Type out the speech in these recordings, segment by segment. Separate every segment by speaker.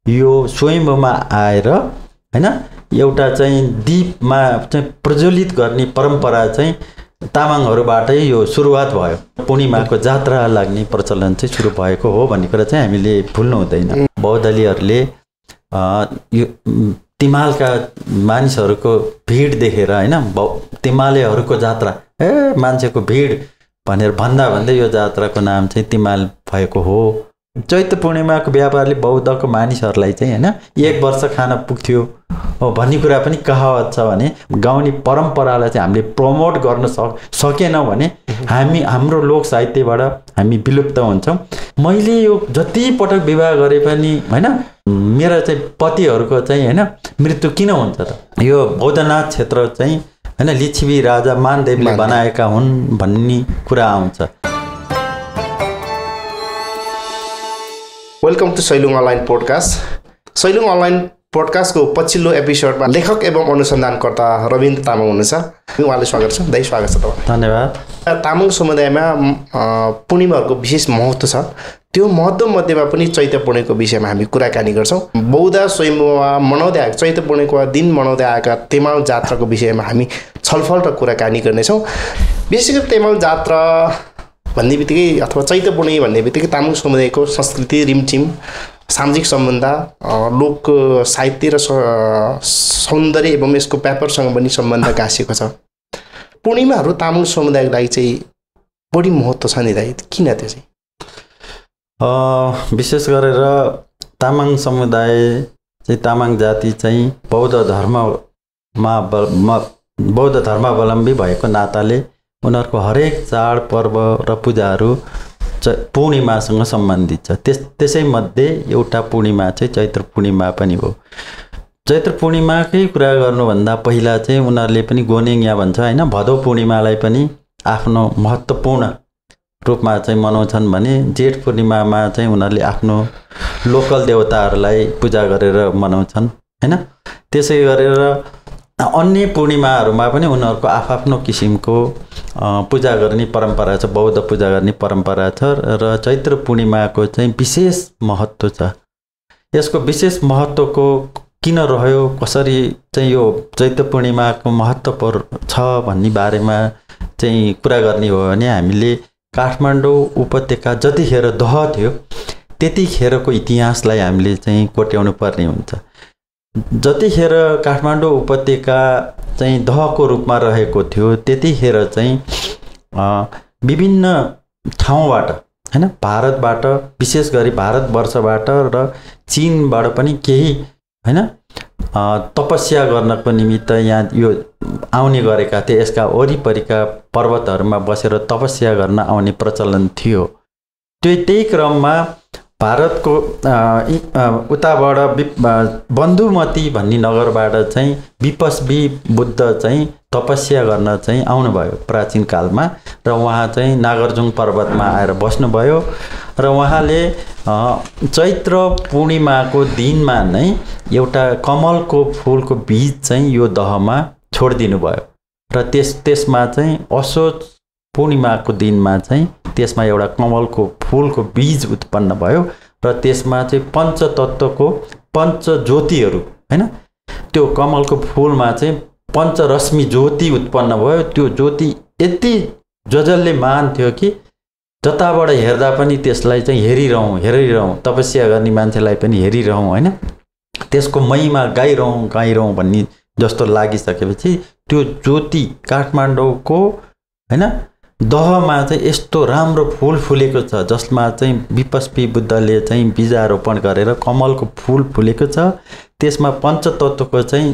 Speaker 1: यो स्वयम्भूमा आएर हैन एउटा चाहिँ दीपमा चाहिँ प्रज्वलित गर्ने परम्परा चाहिँ तामाङहरूबाटै यो सुरुवात भयो। पूर्णिमाको जात्रा लाग्ने प्रचलन चाहिँ सुरु भएको हो भन्ने कुरा चाहिँ हामीले भुल्नु हुँदैन। बौद्धलीहरूले यो तिमालका मानिसहरूको भिड देखेर हैन तिमालेहरूको जात्रा मान्छेको भिड भनेर भन्दै यो जात्राको नाम चाहिँ तिमाल भएको हो। चैत्र पूर्णिमाको व्यापारले बौद्धको मानिसहरूलाई चाहिँ हैन 1 वर्ष खान पुग्थ्यो भन्ने कुरा पनि कहावत छ भने गाउँले परम्परालाई चाहिँ हामीले प्रमोट गर्न सकेनौँ भने हाम्रो लोक साहित्यबाट हामी विलुप्त हुन्छौँ। मैले यो जति पटक विवाह गरे पनि हैन मेरा चाहिँ पतिहरूको चाहिँ हैन मृत्यु किन हुन्छ त? यो बौद्धनाथ क्षेत्र चाहिँ हैन लिच्छवी राजा मानदेवले बनाएका हुन् भन्ने कुरा आउँछ।
Speaker 2: Welcome to Sailung online podcast. Sailung online पोडकास्टको पछिल्लो एपिसोडमा लेखक एवं अनुसन्धानकर्ता रविन्द्र तामाङ हुनुहुन्छ। उहाँलाई स्वागत छ। दाइ स्वागत छ तपाईँ।
Speaker 1: धन्यवाद।
Speaker 2: तामाङ समुदायमा पूर्णिमाहरूको विशेष महत्त्व छ। त्यो महत्त्व मध्येमा पनि चैत्र पूर्णिमाको विषयमा हामी कुराकानी गर्छौँ। बौद्ध स्वयम्भूमा मनाउँदै आएको चैत्र पूर्णिमाको दिन मनाउँदै आएका तेमाल जात्राको विषयमा हामी छलफल र कुराकानी गर्नेछौँ। विशेष गरी तेमाल जात्रा भन्ने बित्तिकै अथवा चैत्र पूर्णिमा भन्ने बित्तिकै तामाङ समुदायको संस्कृति रिमझिम सामाजिक सम्बन्ध लोक साहित्य र सौन्दर्य एवं यसको व्यापारसँग पनि सम्बन्ध गाँसिएको छ। पूर्णिमाहरू तामाङ समुदायको लागि चाहिँ बढी महत्त्व छ नि दाइ, किन त्यो चाहिँ?
Speaker 1: विशेष गरेर तामाङ समुदाय चाहिँ तामाङ जाति चाहिँ बौद्ध धर्मावलम्बी भएको नाताले उनीहरूको हरेक चाड पर्व र पूजाहरू पूर्णिमासँग सम्बन्धित छ। त्यसै मध्ये एउटा पूर्णिमा चाहिँ चैत्र पूर्णिमा पनि हो। चैत्र पूर्णिमाकै कुरा गर्नुभन्दा पहिला चाहिँ उनीहरूले पनि गोनेङ्या भन्छ हैन भदौ पूर्णिमालाई पनि आफ्नो महत्त्वपूर्ण रूपमा चाहिँ मनाउँछन् भने जेठ पूर्णिमामा चाहिँ उनीहरूले आफ्नो लोकल देवताहरूलाई पूजा गरेर मनाउँछन् हैन। त्यसै गरेर अन्य पूर्णिमाहरूमा पनि उनीहरूको आफ्नो किसिमको पूजा गर्ने परम्परा छ, बौद्ध पूजा गर्ने परम्परा छ र चैत्र पूर्णिमाको चाहिँ विशेष महत्त्व छ। यसको विशेष महत्त्वको किन रह्यो, कसरी चाहिँ यो चैत्र पूर्णिमाको महत्त्व छ भन्ने बारेमा चाहिँ कुरा गर्ने हो भने हामीले काठमाडौँ उपत्यका जतिखेर दह थियो त्यतिखेरको इतिहासलाई हामीले चाहिँ कोट्याउनु पर्ने हुन्छ। जतिखेर काठमाडौँ उपत्यका चाहिँ दहको रूपमा रहेको थियो त्यतिखेर चाहिँ विभिन्न ठाउँबाट हैन भारतबाट विशेष गरी भारतवर्षबाट र चीनबाट पनि केही हैन तपस्या गर्नको निमित्त यहाँ यो आउने गरेका थिए। यसका वरिपरिका पर्वतहरूमा बसेर तपस्या गर्न आउने प्रचलन थियो। त्यही क्रममा भारतको उताबाट बन्धुमती भन्ने नगरबाट चाहिँ विपस्वी बुद्ध चाहिँ तपस्या गर्न चाहिँ आउनुभयो प्राचीन कालमा र उहाँ चाहिँ नागार्जुन पर्वतमा आएर बस्नुभयो र उहाँले चैत्र पूर्णिमाको दिनमा नै एउटा कमलको फुलको बीज चाहिँ यो दहमा छोडिदिनु भयो र त्यसमा चाहिँ असोज पूर्णिमाको दिनमा चाहिँ त्यसमा एउटा कमलको फुलको बीज उत्पन्न भयो र त्यसमा चाहिँ पञ्चतत्त्वको पञ्चज्योतिहरू हैन त्यो कमलको फुलमा चाहिँ पञ्चरश्मि ज्योति उत्पन्न भयो। त्यो ज्योति यति जजल्यमान थियो कि जताबाट हेर्दा पनि त्यसलाई चाहिँ हेरिरहौँ तपस्या गर्ने मान्छेलाई पनि हेरिरहौँ हैन त्यसको महिमा गाइरहौँ भन्ने जस्तो लागिसकेपछि त्यो ज्योति काठमाडौँको हैन दहमा चाहिँ यस्तो राम्रो फुल फुलेको छ जसमा चाहिँ विपस्वी बुद्धले चाहिँ बीजारोपण गरेर कमलको फुल फुलेको छ। त्यसमा पञ्चतत्त्वको चाहिँ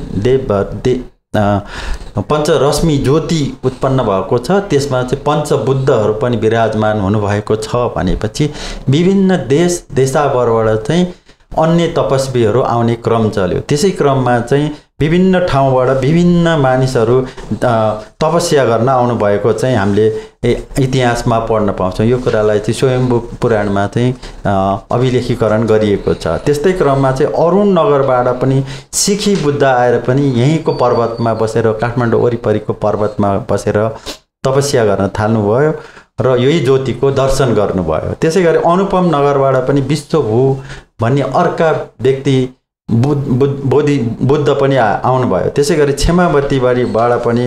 Speaker 1: पञ्चरश्मि ज्योति उत्पन्न भएको छ। त्यसमा चाहिँ पञ्चबुद्धहरू पनि विराजमान हुनुभएको छ भनेपछि विभिन्न देशावरबाट चाहिँ अन्य तपस्वीहरू आउने क्रम चल्यो। त्यसै क्रममा चाहिँ विभिन्न ठाउँबाट विभिन्न मानिसहरू तपस्या गर्न आउनुभएको चाहिँ हामीले इतिहासमा पढ्न पाउँछौँ। यो कुरालाई चाहिँ स्वयम्भू पुराणमा चाहिँ अभिलेखीकरण गरिएको छ। त्यस्तै क्रममा चाहिँ अरुण नगरबाट पनि सिखी बुद्ध आएर पनि यहीँको पर्वतमा बसेर काठमाडौँ वरिपरिको पर्वतमा बसेर तपस्या गर्न थाल्नुभयो र यही ज्योतिको दर्शन गर्नुभयो। त्यसै गरी अनुपम नगरबाट पनि विश्वभू भन्ने अर्का व्यक्ति बुद्ध पनि आउनुभयो। त्यसै गरी क्षमावतीबाट पनि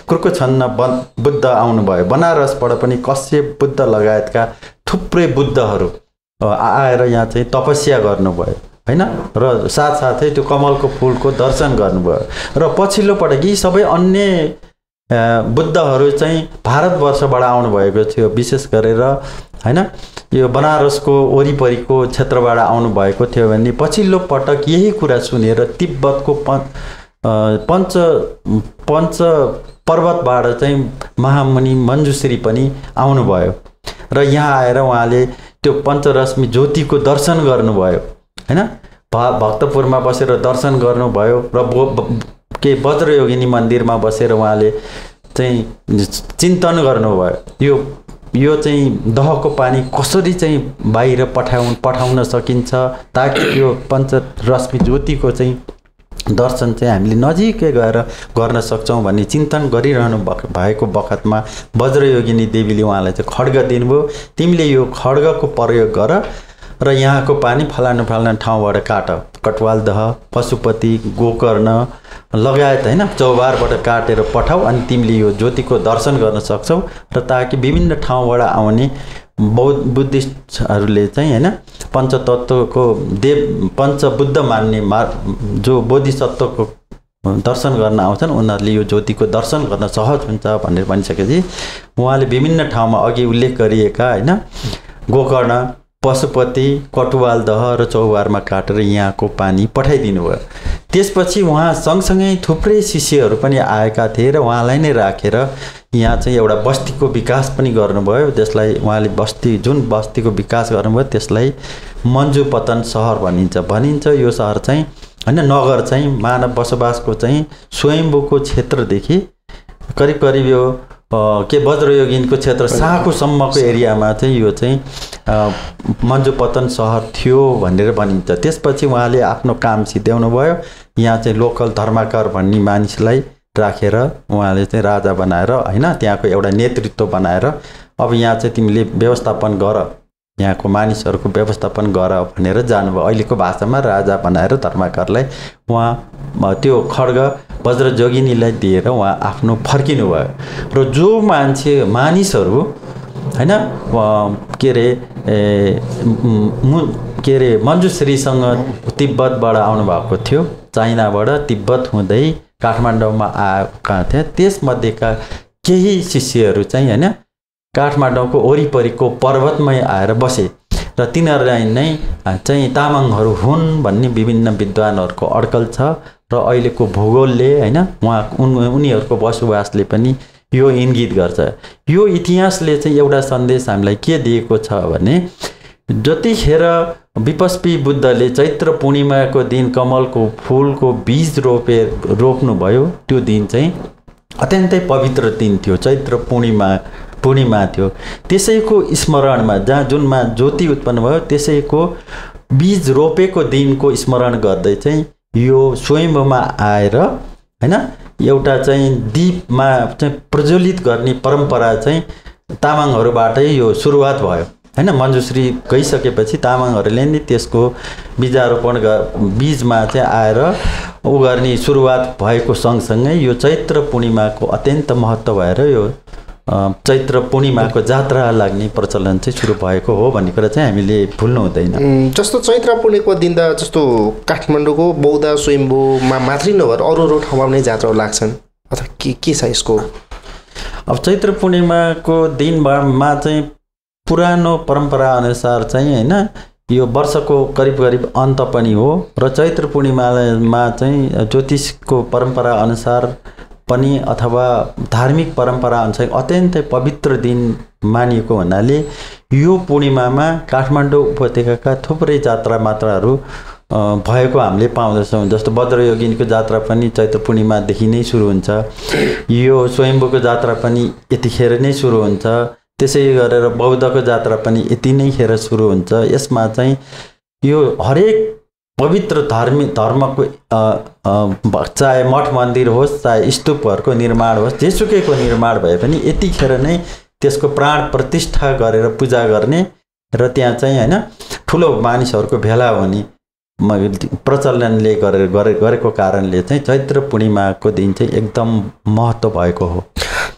Speaker 1: कुर्कुछन्न बुद्ध आउनुभयो। बनारसबाट पनि कश्यप बुद्ध लगायतका थुप्रै बुद्धहरू आएर यहाँ चाहिँ तपस्या गर्नुभयो हैन, र साथसाथै त्यो कमलको फुलको दर्शन गर्नुभयो। र पछिल्लो पटक यी सबै अन्य बुद्धहरू चाहिँ भारतवर्षबाट आउनुभएको थियो, विशेष गरेर हैन यो बनारसको वरिपरिको क्षेत्रबाट आउनुभएको थियो भने पछिल्लो पटक यही कुरा सुनेर तिब्बतको पञ्च पर्वतबाट चाहिँ महामुनि मञ्जुश्री पनि आउनुभयो र यहाँ आएर उहाँले त्यो पञ्चरश्मि ज्योतिको दर्शन गर्नुभयो हैन। भक्तपुरमा बसेर दर्शन गर्नुभयो र के वज्रयोगिनी मन्दिरमा बसेर उहाँले चाहिँ चिन्तन गर्नुभयो यो चाहिँ दहको पानी कसरी चाहिँ बाहिर पठाउन सकिन्छ ताकि यो पञ्चरश्मि ज्योतिको चाहिँ दर्शन चाहिँ हामीले नजिकै गएर गर्न सक्छौँ भन्ने चिन्तन गरिरहनु भएको बखतमा वज्रयोगिनी देवीले उहाँलाई चाहिँ खड्ग दिनुभयो, तिमीले यो खड्गको प्रयोग गर र यहाँको पानी फलानु ठाउँबाट काट, कटवालदह, पशुपति, गोकर्ण लगायत हैन चौबारबाट काटेर पठाऊ अनि तिमीले यो ज्योतिको दर्शन गर्न सक्छौ र ताकि विभिन्न ठाउँबाट आउने बुद्धिस्टहरूले चाहिँ हैन पञ्चतत्वको पञ्चबुद्ध मान्ने जो बोधिसत्वको दर्शन गर्न आउँछन् उनीहरूले यो ज्योतिको दर्शन गर्न सहज हुन्छ भनेर भनिसकेपछि उहाँले विभिन्न ठाउँमा अघि उल्लेख गरिएका हैन गोकर्ण, पशुपति, कटुवालदह र चौबारमा काटेर यहाँको पानी पठाइदिनु भयो। त्यसपछि उहाँ सँगसँगै थुप्रै शिष्यहरू पनि आएका थिए र उहाँलाई नै राखेर यहाँ चाहिँ एउटा बस्तीको विकास पनि गर्नुभयो, जसलाई उहाँले जुन बस्तीको विकास गर्नुभयो त्यसलाई मञ्जुपतन सहर भनिन्छ। यो सहर चाहिँ हैन नगर चाहिँ मानव बसोबासको चाहिँ स्वयम्भूको क्षेत्रदेखि करिब यो के वज्रयोगिनको क्षेत्र साकुसम्मको एरियामा चाहिँ यो चाहिँ मञ्जुपतन सहर थियो भनेर भनिन्छ। त्यसपछि उहाँले आफ्नो काम सिद्ध्याउनु भयो, यहाँ चाहिँ लोकल धर्माकार भन्ने मानिसलाई राखेर उहाँले चाहिँ राजा बनाएर हैन त्यहाँको एउटा नेतृत्व बनाएर अब यहाँ चाहिँ तिमीले व्यवस्थापन गर, यहाँको मानिसहरूको व्यवस्थापन गर भनेर जानुभयो। अहिलेको भाषामा राजा बनाएर धर्माकारलाई उहाँ त्यो खड्ग वज्रयोगिनीलाई दिएर उहाँ आफ्नो फर्किनु भयो र जो मानिसहरू हैन के अरे मञ्जुश्रीसँग तिब्बतबाट आउनुभएको थियो, चाइनाबाट तिब्बत हुँदै काठमाडौँमा आएका थिए, त्यसमध्येका केही शिष्यहरू चाहिँ हैन काठमाडौँको वरिपरिको पर्वतमै आएर बसे र तिनीहरूलाई नै चाहिँ तामाङहरू हुन् भन्ने विभिन्न विद्वानहरूको अड्कल छ र अहिलेको भूगोलले हैन उनीहरूको बसोबासले पनि यो इङ्गित गर्छ। यो इतिहासले चाहिँ एउटा सन्देश हामीलाई के दिएको छ भने जतिखेर विपस्पी बुद्धले चैत्र पूर्णिमाको दिन कमलको फुलको बीज रोप्नुभयो त्यो दिन चाहिँ अत्यन्तै पवित्र दिन थियो, चैत्र पूर्णिमा थियो। त्यसैको स्मरणमा जुनमा ज्योति उत्पन्न भयो त्यसैको बीज रोपेको दिनको स्मरण गर्दै चाहिँ यो स्वयम्भूमा आएर हैन एउटा चाहिँ दीपमा चाहिँ प्रज्वलित गर्ने परम्परा चाहिँ तामाङहरूबाटै यो सुरुवात भयो हैन। मञ्जुश्री गइसकेपछि तामाङहरूले नि त्यसको बीजमा चाहिँ आएर उ गर्ने सुरुवात भएको सँगसँगै यो चैत्र पूर्णिमाको अत्यन्त महत्त्व भएर यो चैत्र पूर्णिमाको जात्रा लाग्ने प्रचलन चाहिँ सुरु भएको हो भन्ने कुरा चाहिँ हामीले भुल्नु हुँदैन।
Speaker 2: जस्तो चैत्र पूर्णिमाको दिन त जस्तो काठमाडौँको बौद्ध स्वयम्भूमा मात्रै नभएर अरू ठाउँमा पनि जात्रा लाग्छन् अथवा के छ यसको?
Speaker 1: अब चैत्र पूर्णिमाको दिनमा चाहिँ पुरानो परम्परा अनुसार चाहिँ हैन यो वर्षको करिब अन्त पनि हो र चैत्र पूर्णिमामा चाहिँ ज्योतिषको परम्परा अनुसार पनि अथवा धार्मिक परम्परा अनुसार अत्यन्तै पवित्र दिन मानिएको हुनाले यो पूर्णिमामा काठमाडौँ उपत्यकाका थुप्रै जात्रा मात्राहरू भएको हामीले पाउँदछौँ। जस्तो वज्रयोगिनीको जात्रा पनि चैत्र पूर्णिमादेखि नै सुरु हुन्छ, यो स्वयम्भूको जात्रा पनि यतिखेर नै सुरु हुन्छ, त्यसै गरेर बौद्धको जात्रा पनि यति नै खेर सुरु हुन्छ। यसमा चाहिँ यो हरेक पवित्र धर्मको चाहे मठ मन्दिर होस् चाहे स्तूपहरूको निर्माण होस् जेसुकैको निर्माण भए पनि यतिखेर नै त्यसको प्राण प्रतिष्ठा गरेर पूजा गर्ने र त्यहाँ चाहिँ हैन ठुलो मानिसहरूको भेला हुने प्रचलनले गरेको कारणले चाहिँ चैत्र पूर्णिमाको दिन चाहिँ एकदम महत्त्व भएको हो।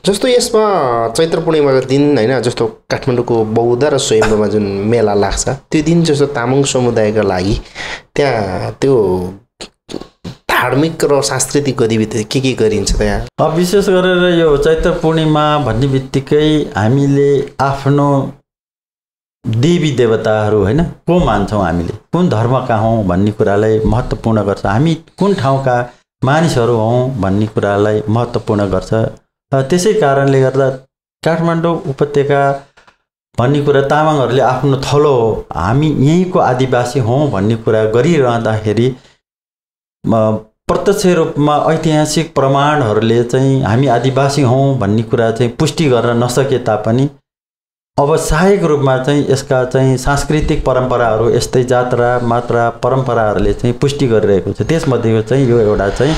Speaker 2: जस्तो यसमा चैत्र पूर्णिमाको दिन हैन, जस्तो काठमाडौँको बौद्ध र स्वयम्भूमा जुन मेला लाग्छ त्यो दिन जस्तो तामाङ समुदायका लागि त्यहाँ त्यो धार्मिक र सांस्कृतिक गतिविधि के गरिन्छ त्यहाँ?
Speaker 1: विशेष गरेर यो चैत्र पूर्णिमा भन्ने बित्तिकै हामीले आफ्नो देवी देवताहरू हैन को मान्छौँ, हामीले कुन धर्मका हौँ भन्ने कुरालाई महत्त्वपूर्ण गर्छ, हामी कुन ठाउँका मानिसहरू हौँ भन्ने कुरालाई महत्त्वपूर्ण गर्छ। त्यसै कारणले गर्दा काठमाडौँ उपत्यका भन्ने कुरा तामाङहरूले आफ्नो थलो हो, हामी यहीँको आदिवासी हौँ भन्ने कुरा गरिरहँदाखेरि प्रत्यक्ष रूपमा ऐतिहासिक प्रमाणहरूले चाहिँ हामी आदिवासी हौँ भन्ने कुरा चाहिँ पुष्टि गर्न नसके तापनि अब सहायक रूपमा चाहिँ यसका चाहिँ सांस्कृतिक परम्पराहरू, यस्तै जात्रा मात्रा परम्पराहरूले चाहिँ पुष्टि गरिरहेको छ। त्यसमध्येको चाहिँ यो एउटा चाहिँ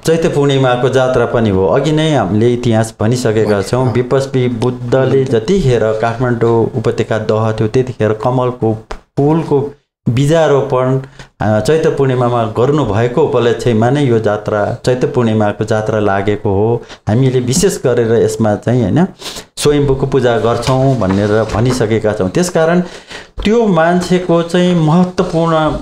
Speaker 1: चैत्र पूर्णिमाको जात्रा पनि हो। अघि नै हामीले इतिहास भनिसकेका छौँ। विपस्वी बुद्धले जतिखेर काठमाडौँ उपत्यका दह थियो त्यतिखेर कमलको फुलको बिजारोपण चैत्र पूर्णिमामा गर्नुभएको उपलक्ष्यमा नै यो जात्रा चैत्र पूर्णिमाको जात्रा लागेको हो। हामीले विशेष गरेर यसमा चाहिँ हैन स्वयम्भूको पूजा गर्छौँ भनेर भनिसकेका छौँ। त्यसकारण त्यो मान्छेको चाहिँ महत्त्वपूर्ण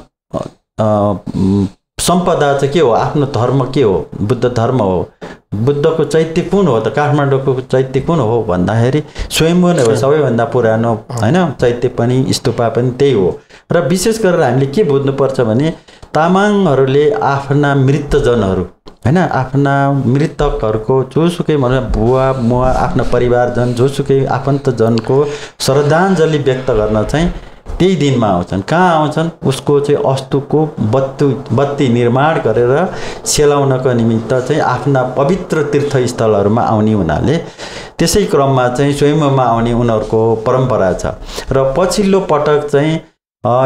Speaker 1: सम्पदा चाहिँ के हो, आफ्नो धर्म के हो, बुद्ध धर्म हो। बुद्धको चैत्य कुन हो त, काठमाडौँको चैत्य कुन हो भन्दाखेरि स्वयम्भू नै हो, सबैभन्दा पुरानो हैन चैत्य पनि स्तूपा पनि त्यही हो। र विशेष गरेर हामीले के बुझ्नुपर्छ भने तामाङहरूले आफ्ना मृतजनहरू हैन, आफ्ना मृतकहरूको जोसुकै भनौँ बुवा मुवा आफ्ना परिवारजन जोसुकै आफन्तजनको श्रद्धाञ्जली व्यक्त गर्न चाहिँ त्यही दिनमा आउँछन्। कहाँ आउँछन्? उसको चाहिँ अस्तुको बत्ती निर्माण गरेर सेलाउनको निमित्त चाहिँ आफ्ना पवित्र तीर्थस्थलहरूमा आउने हुनाले त्यसै क्रममा चाहिँ स्वयम्भूमा आउने उनीहरूको परम्परा छ। र पछिल्लो पटक चाहिँ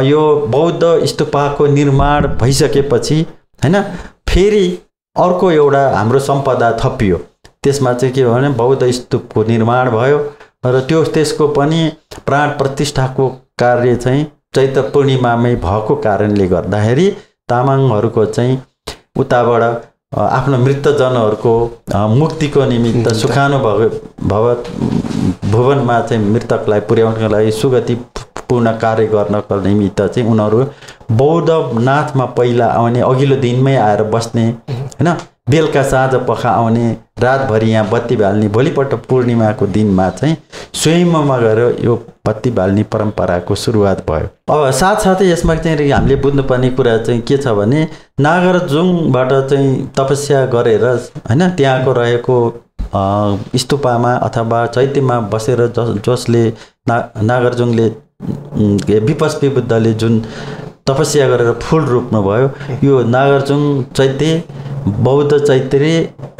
Speaker 1: यो बौद्ध स्तूपको निर्माण भइसकेपछि हैन फेरि अर्को एउटा हाम्रो सम्पदा थपियो। त्यसमा चाहिँ के हो भने बौद्ध स्तूपको निर्माण भयो र त्यसको पनि प्राण प्रतिष्ठाको कार्य चाहिँ चैत्र पूर्णिमामै भएको कारणले गर्दाखेरि तामाङहरूको चाहिँ उताबाट आफ्नो मृतजनहरूको मुक्तिको निमित्त भुवनमा चाहिँ मृतकलाई पुर्याउनको लागि सुगतिपूर्ण कार्य गर्नको निमित्त चाहिँ उनीहरू बौद्धनाथमा पहिला आउने, अघिल्लो दिनमै आएर बस्ने हैन, बेलुका साँझ पख आउने, रातभरि यहाँ बत्ती बाल्ने, भोलिपल्ट पूर्णिमाको दिनमा चाहिँ स्वयम्भूमा गएर यो बत्ती बाल्ने परम्पराको सुरुवात भयो। अब साथसाथै यसमा चाहिँ हामीले बुझ्नुपर्ने कुरा चाहिँ के छ भने नागार्जुङबाट चाहिँ तपस्या गरेर हैन त्यहाँको रहेको स्तूपमा अथवा चैत्यमा बसेर जसले नागार्जुङले विपस्वी बुद्धले जुन तपस्या गरेर फुल रोप्नुभयो, यो नागार्जुङ चैत्य, बौद्ध चैत्य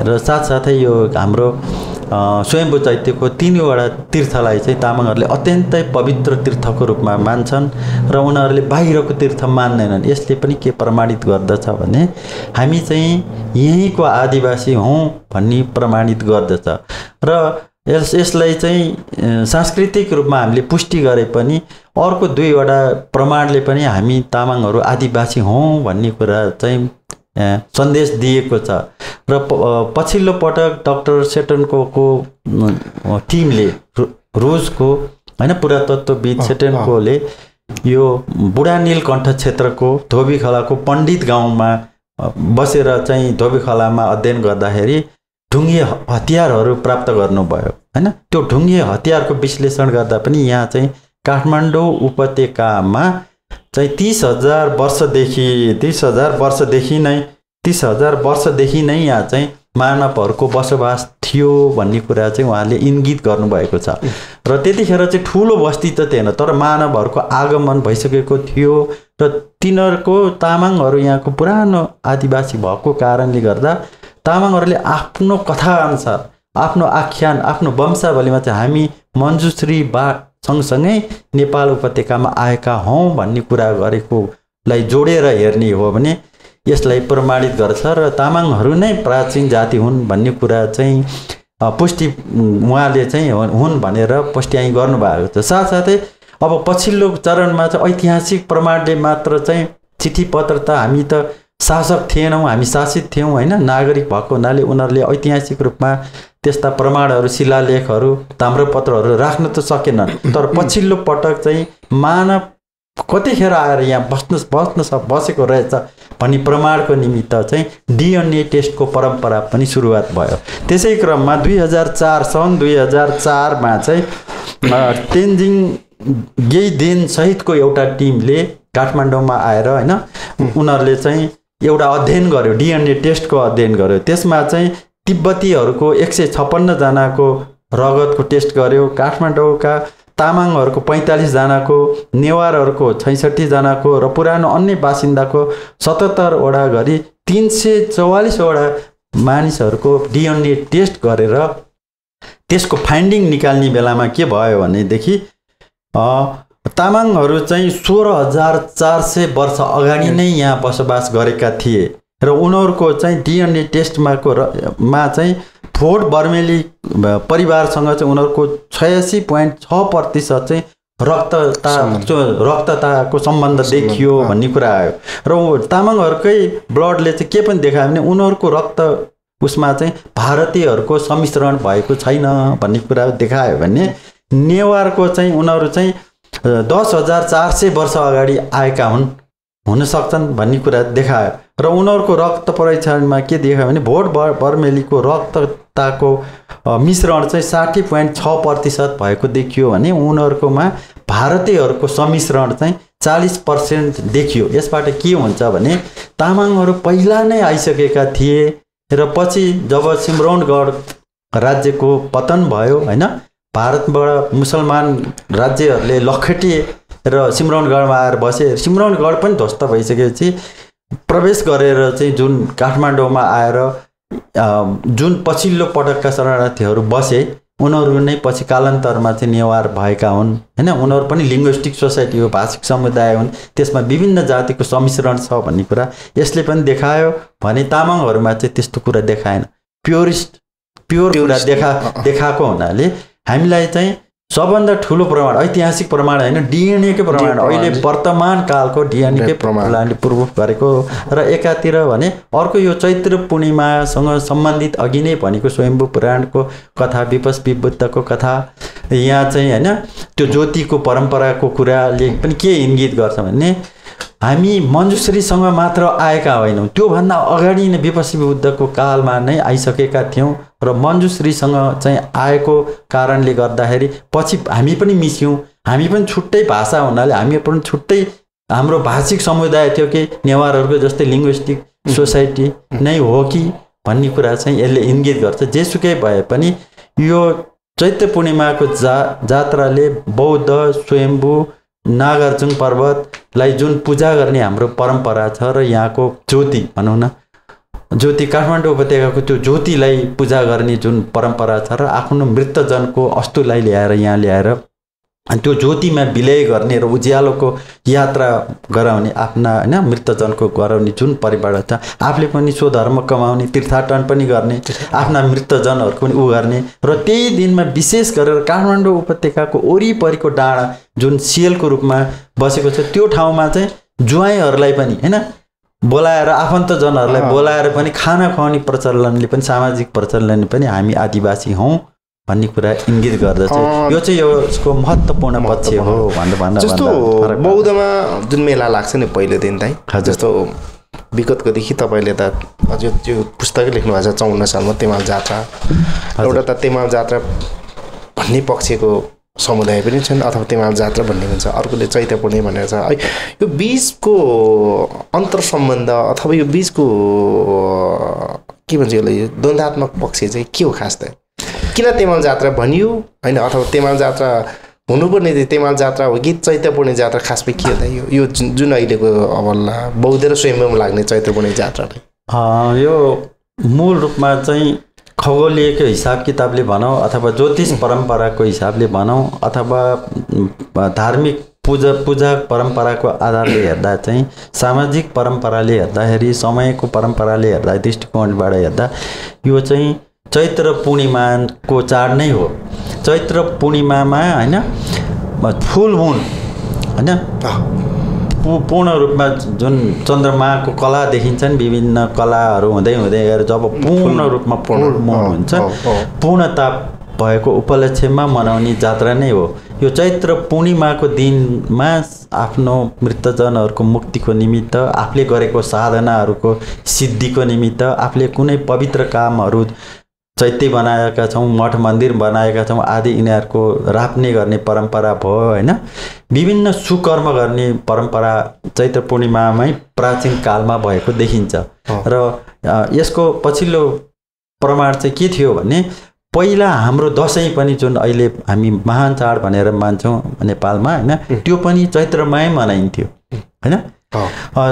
Speaker 1: र साथसाथै यो हाम्रो स्वयम्भू चैत्यको तीनवटा तीर्थलाई चाहिँ तामाङहरूले अत्यन्तै पवित्र तीर्थको रूपमा मान्छन् र उनीहरूले बाहिरको तीर्थ मान्दैनन्। यसले पनि के प्रमाणित गर्दछ भने हामी चाहिँ यहीँको आदिवासी हौँ भन्ने प्रमाणित गर्दछ। र यसलाई चाहिँ सांस्कृतिक रूपमा हामीले पुष्टि गरे पनि अर्को दुईवटा प्रमाणले पनि हामी तामाङहरू आदिवासी हौँ भन्ने कुरा चाहिँ सन्देश दिएको छ। र पछिल्लो पटक डाक्टर सेटनको टिमले रुसको हैन पुरातत्वविद सेटनकोले यो बुढा नीलकण्ठ क्षेत्रको धोबीखलाको पण्डित गाउँमा बसेर चाहिँ धोबीखलामा अध्ययन गर्दाखेरि ढुङ्गे हतियारहरू प्राप्त गर्नुभयो हैन। त्यो ढुङ्गे हतियारको विश्लेषण गर्दा पनि यहाँ चाहिँ काठमाडौँ उपत्यकामा चाहिँ 30,000 वर्षदेखि नै यहाँ चाहिँ मानवहरूको बसोबास थियो भन्ने कुरा चाहिँ उहाँले इङ्गित गर्नुभएको छ। र त्यतिखेर चाहिँ ठुलो बस्ती त थिएन, तर मानवहरूको आगमन भइसकेको थियो र तिनीहरूको तामाङहरू यहाँको पुरानो आदिवासी भएको कारणले गर्दा तामाङहरूले आफ्नो कथाअनुसार, आफ्नो आख्यान, आफ्नो वंशावलीमा चाहिँ हामी मञ्जुश्री सँगसँगै नेपाल उपत्यकामा आएका हौँ भन्ने कुरा गरेकोलाई जोडेर हेर्ने हो भने यसलाई प्रमाणित गर्छ र तामाङहरू नै प्राचीन जाति हुन् भन्ने कुरा चाहिँ पुष्टि उहाँले चाहिँ हुन् भनेर पुष्ट्याइ गर्नुभएको छ। साथसाथै अब पछिल्लो चरणमा चाहिँ ऐतिहासिक प्रमाणले मात्र चाहिँ चिठी पत्र त हामी त शासक थिएनौँ, हामी शासित थियौँ होइन, नागरिक भएको हुनाले उनीहरूले ऐतिहासिक रूपमा त्यस्ता प्रमाणहरू शिलालेखहरू ताम्रपत्रहरू राख्न त सकेनन्। तर पछिल्लो पटक चाहिँ मानव कतिखेर आएर यहाँ बसेको रहेछ भन्ने प्रमाणको निमित्त चाहिँ डिएनए टेस्टको परम्परा पनि सुरुवात भयो। त्यसै क्रममा 2004 सन् 2004मा चाहिँ तेन्जिङ गेइदेन सहितको एउटा टिमले काठमाडौँमा आएर होइन उनीहरूले चाहिँ एउटा अध्ययन गर्यो, डिएनए टेस्टको अध्ययन गर्यो। त्यसमा चाहिँ तिब्बतीहरूको 156 जनाको रगतको टेस्ट गर्यो, काठमाडौँका तामाङहरूको 45 जनाको, नेवारहरूको 66 जनाको र पुरानो अन्य बासिन्दाको 77 वटा गरी 344 वटा मानिसहरूको डिएनए टेस्ट गरेर त्यसको फाइन्डिङ निकाल्ने बेलामा के भयो भनेदेखि तामाङहरू चाहिँ 16,400 वर्ष अगाडि नै यहाँ बसोबास गरेका थिए र उनीहरूको चाहिँ डिएनए टेस्टमा चाहिँ फोर्ट बर्मेली परिवारसँग चाहिँ उनीहरूको 86.6% चाहिँ रक्तताको सम्बन्ध देखियो भन्ने कुरा आयो। र तामाङहरूकै ब्लडले चाहिँ के पनि देखायो भने उनीहरूको रक्त उसमा चाहिँ भारतीयहरूको सम्मिश्रण भएको छैन भन्ने कुरा देखायो भने नेवारको चाहिँ उनीहरू चाहिँ 10,400 वर्ष अगाडि आएका हुन सक्छन् भन्ने कुरा देखायो। र उनीहरूको रक्त परीक्षणमा के देखायो भने भोट बर्मेलीको रक्तताको मिश्रण चाहिँ 60.6% भएको देखियो भने उनीहरूकोमा भारतीयहरूको सम्मिश्रण चाहिँ 40% देखियो। यसबाट के हुन्छ भने तामाङहरू पहिला नै आइसकेका थिए र पछि जब सिम्रौनगढ राज्यको पतन भयो होइन, भारतबाट मुसलमान राज्यहरूले लखेटिए र सिम्रौनगढमा आएर बसे, सिम्रौनगढ पनि ध्वस्त भइसकेपछि प्रवेश गरेर चाहिँ जुन काठमाडौँमा आएर जुन पछिल्लो पटकका शरणार्थीहरू बसे उनीहरू नै पछि कालान्तरमा चाहिँ नेवार भएका हुन् होइन। उनीहरू पनि लिङ्ग्विस्टिक सोसाइटी हो, भाषिक समुदाय हुन्, त्यसमा विभिन्न जातिको सम्मिश्रण छ भन्ने कुरा यसले पनि देखायो भने तामाङहरूमा चाहिँ त्यस्तो कुरा देखाएन। प्योर कुरा देखाएको हुनाले हामीलाई चाहिँ सबभन्दा ठुलो प्रमाण ऐतिहासिक प्रमाण होइन, डिएनएकै प्रमाण अहिले वर्तमान कालको डिएनएकै प्रमाणले प्रुभ गरेको। र एकातिर भने अर्को यो चैत्र पूर्णिमासँग सम्बन्धित अघि नै भनेको स्वयम्भू पुराणको कथा, विपस विबुद्धको कथा, यहाँ चाहिँ होइन त्यो ज्योतिको परम्पराको कुराले पनि के इङ्गित गर्छ भने हामी मञ्जुश्रीसँग मात्र आएका होइनौँ, त्योभन्दा अगाडि नै विपस विबुद्धको कालमा नै आइसकेका थियौँ र मञ्जुश्रीसँग चाहिँ आएको कारणले गर्दाखेरि पछि हामी पनि मिस्यौँ। हामी पनि छुट्टै भाषा हुनाले हामी पनि छुट्टै हाम्रो भाषिक समुदाय थियो कि नेवारहरूको जस्तै लिङ्ग्विस्टिक सोसाइटी नै हो कि भन्ने कुरा चाहिँ यसले इङ्गित गर्छ। जेसुकै भए पनि यो चैत्र पूर्णिमाको जात्राले बौद्ध स्वयम्भू नागार्जुन पर्वतलाई जुन पूजा गर्ने हाम्रो परम्परा छ र यहाँको ज्योति भनौँ न, ज्योति काठमाडौँ उपत्यकाको त्यो ज्योतिलाई पूजा गर्ने जुन परम्परा छ र आफ्नो मृतजनको अस्तुलाई ल्याएर यहाँ ल्याएर त्यो ज्योतिमा विलय गर्ने र उज्यालोको यात्रा गराउने आफ्ना होइन मृतजनको गराउने जुन परिपाटी छ, आफूले पनि स्वधर्म कमाउने, तीर्थाटन पनि गर्ने, आफ्ना मृतजनहरूको पनि उ गर्ने। र त्यही दिनमा विशेष गरेर काठमाडौँ उपत्यकाको वरिपरिको डाँडा जुन सिएलको रूपमा बसेको छ त्यो ठाउँमा चाहिँ जुवाइहरूलाई पनि होइन बोलाएर, आफन्तजनहरूलाई बोलाएर पनि खाना खुवाउने प्रचलनले पनि, सामाजिक प्रचलनले पनि हामी आदिवासी हौँ भन्ने कुरा इङ्गित गर्दछ। यो चाहिँ यसको महत्त्वपूर्ण पक्ष हो भन्दा
Speaker 2: जस्तो बौद्धमा जुन मेला लाग्छ नि पहिलो दिन चाहिँ, जस्तो विगतकोदेखि तपाईँले त अझ त्यो पुस्तकै लेख्नु भएको छ 54 सालमा तेमाल जात्रा, एउटा त तेमाल जात्रा भन्ने पक्षको समुदाय पनि छन् अथवा तेमाल जात्रा भन्ने हुन्छ, अर्कोले चैत्र पूर्णिमा भनेर छ। यो बिचको अन्तर सम्बन्ध अथवा यो बिचको के भन्छ यसलाई, यो द्वन्द्वात्मक पक्ष चाहिँ के हो खास त? किन तेमाल जात्रा भनियो होइन, अथवा तेमाल जात्रा हुनुपर्ने तेमाल जात्रा हो कि चैत्र पूर्णिमा जात्रा खासमा के हो यो जुन अहिलेको अब बौद्ध र स्वयम्भूमा लाग्ने चैत्र पूर्णिमा जात्रालाई?
Speaker 1: यो मूल रूपमा चाहिँ खगोलीयको हिसाब किताबले भनौँ अथवा ज्योतिष परम्पराको हिसाबले भनौँ अथवा धार्मिक पूजा परम्पराको आधारले हेर्दा चाहिँ, सामाजिक परम्पराले हेर्दाखेरि, समयको परम्पराले हेर्दा, दृष्टिकोणबाट हेर्दा यो चाहिँ चैत्र पूर्णिमाको चाड नै हो। चैत्र पूर्णिमामा होइन फुल मुन हैन पूर्ण रूपमा जुन चन्द्रमाको कला देखिन्छ नि विभिन्न कलाहरू हुँदै हुँदै गएर जब पूर्ण रूपमा पूर्ण मुन हुन्छ पूर्णता भएको उपलक्ष्यमा मनाउने जात्रा नै हो यो चैत्र पूर्णिमाको दिनमा आफ्नो मृतजनहरूको मुक्तिको निमित्त आफूले गरेको साधनाहरूको सिद्धिको निमित्त आफूले कुनै पवित्र कामहरू चैत्य बनाएका छौँ मठ मन्दिर बनाएका छौँ आदि यिनीहरूको राप्ने गर्ने परम्परा भयो हैन विभिन्न सुकर्म गर्ने परम्परा चैत्र पूर्णिमामै प्राचीन कालमा भएको देखिन्छ र यसको पछिल्लो प्रमाण चाहिँ के थियो भने पहिला हाम्रो दसैँ पनि जुन अहिले हामी महान चाड भनेर मान्छौँ नेपालमा हैन त्यो पनि चैत्रमै मनाइन्थ्यो हैन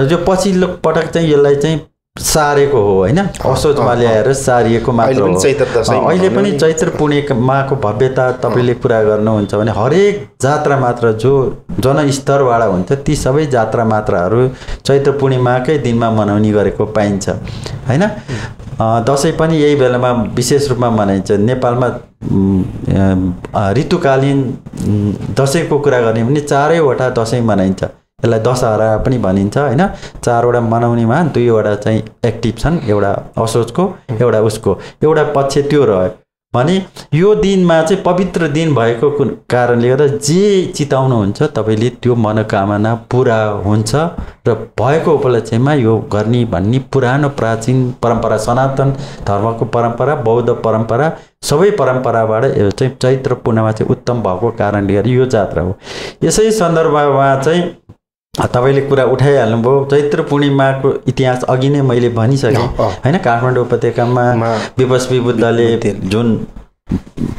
Speaker 1: जो पछिल्लो पटक चाहिँ यसलाई चाहिँ सारेको हो हैन असोजमा ल्याएर सारिएको मात्र हो अहिले पनि चैत्र पूर्णिमाको भव्यता तपाईले कुरा गर्नुहुन्छ भने हरेक जात्रा मात्र जो जनस्तरबाट हुन्छ ती सबै जात्रा मात्राहरू चैत्र पूर्णिमाकै दिनमा मनाउने गरेको पाइन्छ हैन दसैँ पनि यही बेलामा विशेष रूपमा मनाइन्छ नेपालमा ऋतुकालीन दसैँको कुरा गर्ने भने 4वटा दसैँ मनाइन्छ यसलाई दशहरा पनि भनिन्छ हैन 4वटा मनाउनेमा 2वटा चाहिँ एक्टिभ छन् एउटा असोजको एउटा उसको एउटा पक्ष त्यो रह्यो भने यो दिनमा चाहिँ पवित्र दिन भएको कारणले गर्दा जे चिताउनुहुन्छ तपाईले त्यो मनोकामना पूरा हुन्छ र भएको उपलक्ष्यमा यो गर्ने भन्ने पुरानो प्राचीन परम्परा सनातन धर्मको परम्परा बौद्ध परम्परा सबै परम्पराबाट यो चाहिँ चैत्र पूर्णिमा चाहिँ उत्तम भएको कारणले गर्दा यो जात्रा हो यसै सन्दर्भमा चाहिँ तपाईले कुरा उठाइहाल्नुभयो चैत्र पूर्णिमाको इतिहास अघि नै मैले भनिसकेँ हैन काठमाडौँ उपत्यकामा विपस्वी बुद्धले जुन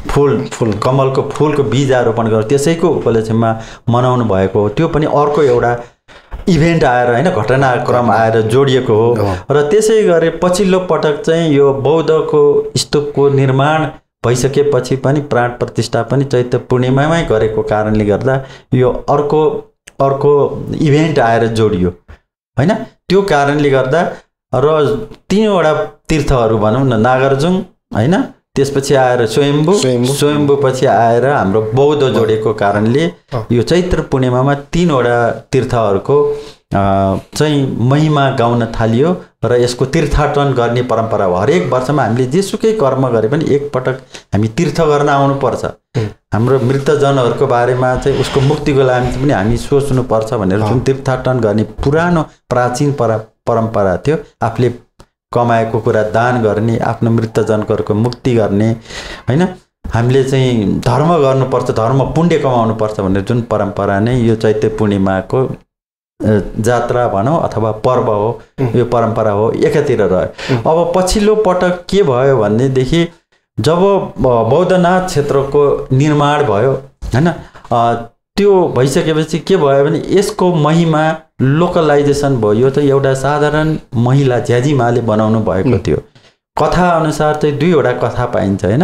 Speaker 1: फूल कमलको फूलको बीज आरोपण गर्यो त्यसैको उपलक्ष्यमा मनाउनु भएको हो त्यो पनि अर्को एउटा इभेन्ट आएर हैन घटनाक्रम आएर जोडिएको हो र त्यसै गरी पछिल्लो पटक चाहिँ यो बौद्धको स्तूपको निर्माण भइसकेपछि पनि प्राण प्रतिष्ठा पनि चैत्र पूर्णिमामै गरेको कारणले गर्दा यो अर्को इभेन्ट आएर जोडियो हैन त्यो कारणले गर्दा र 3वटा तीर्थहरू भनौं न नागार्जुन हैन त्यसपछि आएर स्वयम्भू पछि आएर हाम्रो बौद्ध जोडेको कारणले यो चैत्र पूर्णिमामा 3वटा तीर्थहरूको चाहिँ महिमा गाउन थालियो र यसको तीर्थाटन गर्ने परम्परा हो हरेक वर्षमा हामीले जेसुकै कर्म गरे पनि एकपटक हामी तीर्थ गर्न आउनु पर्छ हाम्रो मृतजनहरूको बारेमा चाहिँ उसको मुक्तिको लागि पनि हामी सोच्नु पर्छ भनेर जुन तीर्थाटन गर्ने पुरानो प्राचीन परम्परा थियो आफूले कमाएको कुरा दान गर्ने आफ्नो मृतजनहरूको मुक्ति गर्ने हैन हामीले चाहिँ धर्म गर्नुपर्छ धर्म पुण्य कमाउनु पर्छ भनेर जुन परम्परा नै यो चैत्र पूर्णिमाको जात्रा भनौं अथवा पर्व हो यो परम्परा हो एकातिर रह्यो अब पछिल्लो पटक के भयो भन्नेदेखि जब बौद्धनाथ क्षेत्रको निर्माण भयो हैन त्यो भइसकेपछि के भयो भने यसको महिमा लोकलाइजेसन भयो यो त एउटा साधारण महिला झ्याझीमाले बनाउनु भएको थियो कथा अनुसार चाहिँ 2वटा कथा पाइन्छ हैन